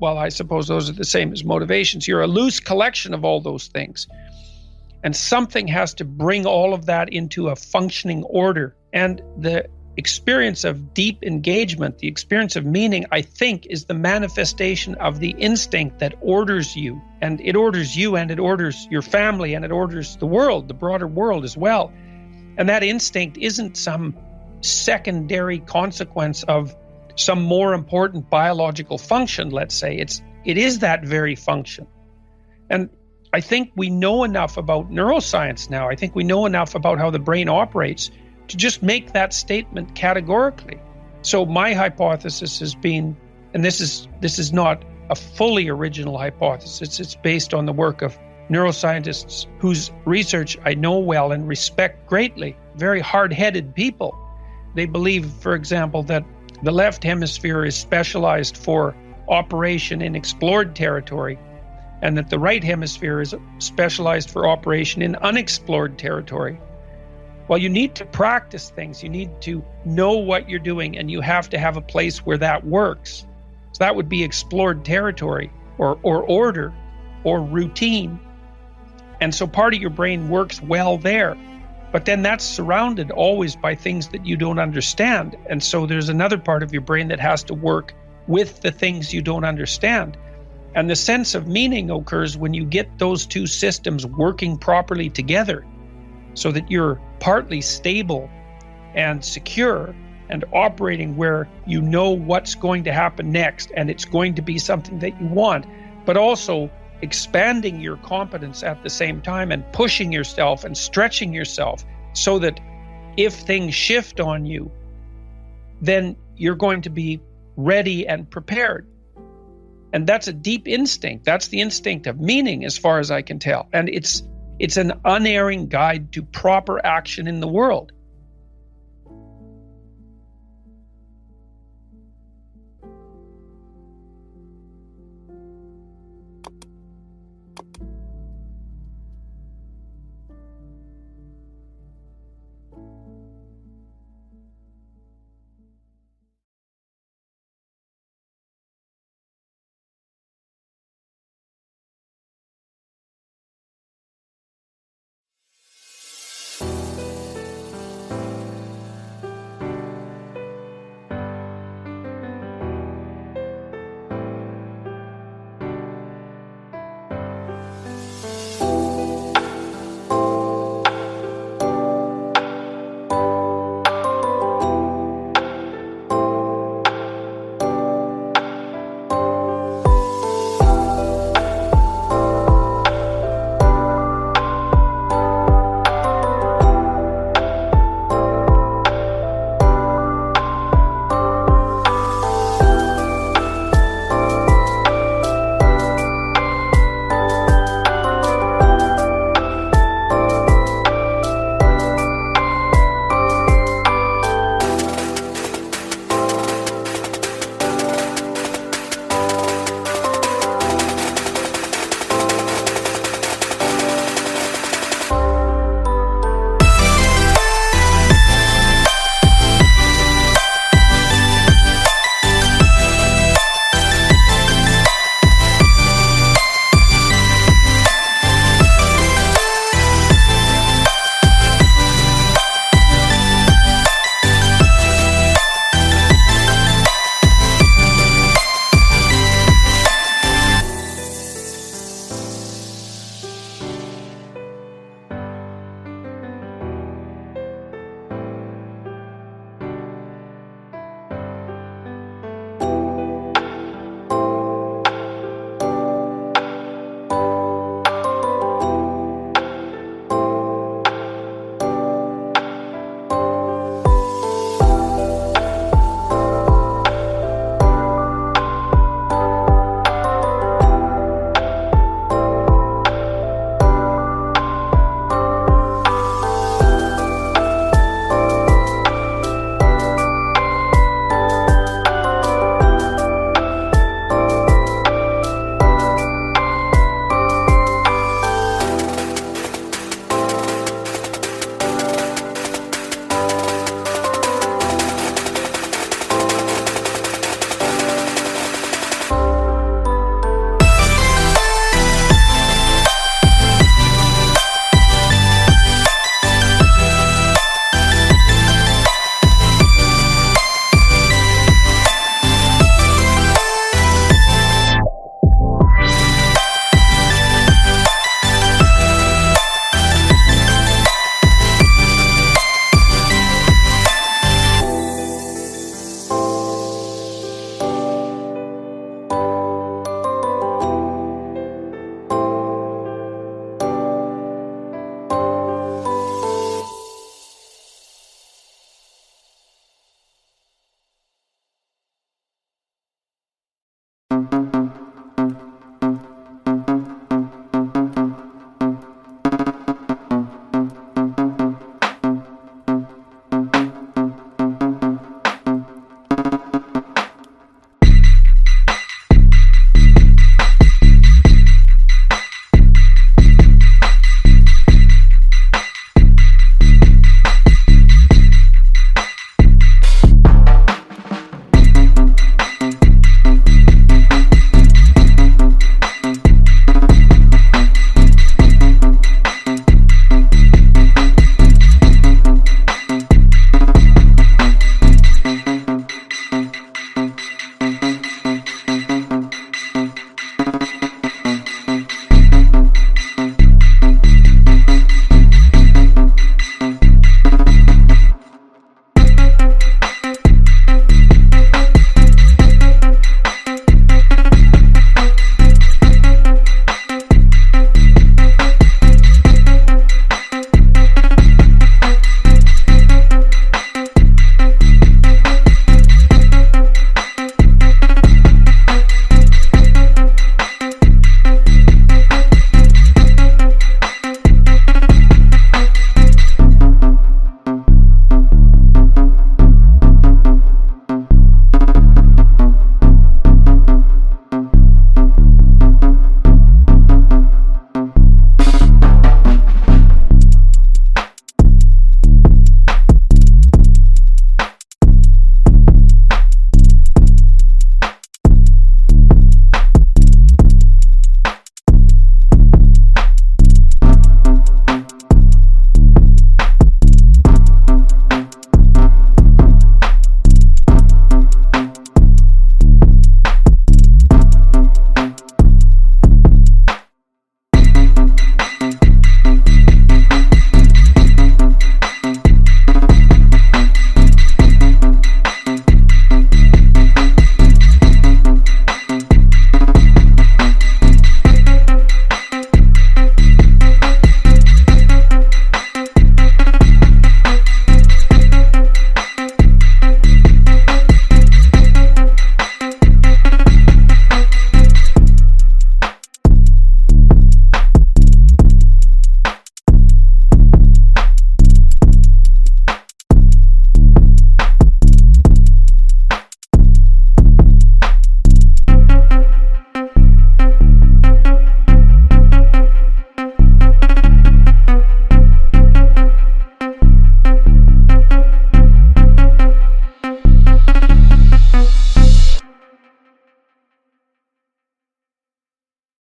Well, I suppose those are the same as motivations. You're a loose collection of all those things. And something has to bring all of that into a functioning order. And the experience of deep engagement, the experience of meaning, I think, is the manifestation of the instinct that orders you. And it orders you, and it orders your family, and it orders the world, the broader world as well. And that instinct isn't some secondary consequence of some more important biological function, let's say. It is that very function. And I think we know enough about neuroscience now. I think we know enough about how the brain operates to just make that statement categorically. So my hypothesis has been, and this is not a fully original hypothesis, it's based on the work of neuroscientists whose research I know well and respect greatly, very hard-headed people. They believe, for example, that the left hemisphere is specialized for operation in explored territory, and that the right hemisphere is specialized for operation in unexplored territory. Well, you need to practice things. You need to know what you're doing, and you have to have a place where that works. So that would be explored territory or order or routine. And so part of your brain works well there. But then that's surrounded always by things that you don't understand. And so there's another part of your brain that has to work with the things you don't understand. And the sense of meaning occurs when you get those two systems working properly together, so that you're partly stable and secure and operating where you know what's going to happen next and it's going to be something that you want, but also expanding your competence at the same time and pushing yourself and stretching yourself so that if things shift on you, then you're going to be ready and prepared. And that's a deep instinct. That's the instinct of meaning, as far as I can tell. And it's an unerring guide to proper action in the world.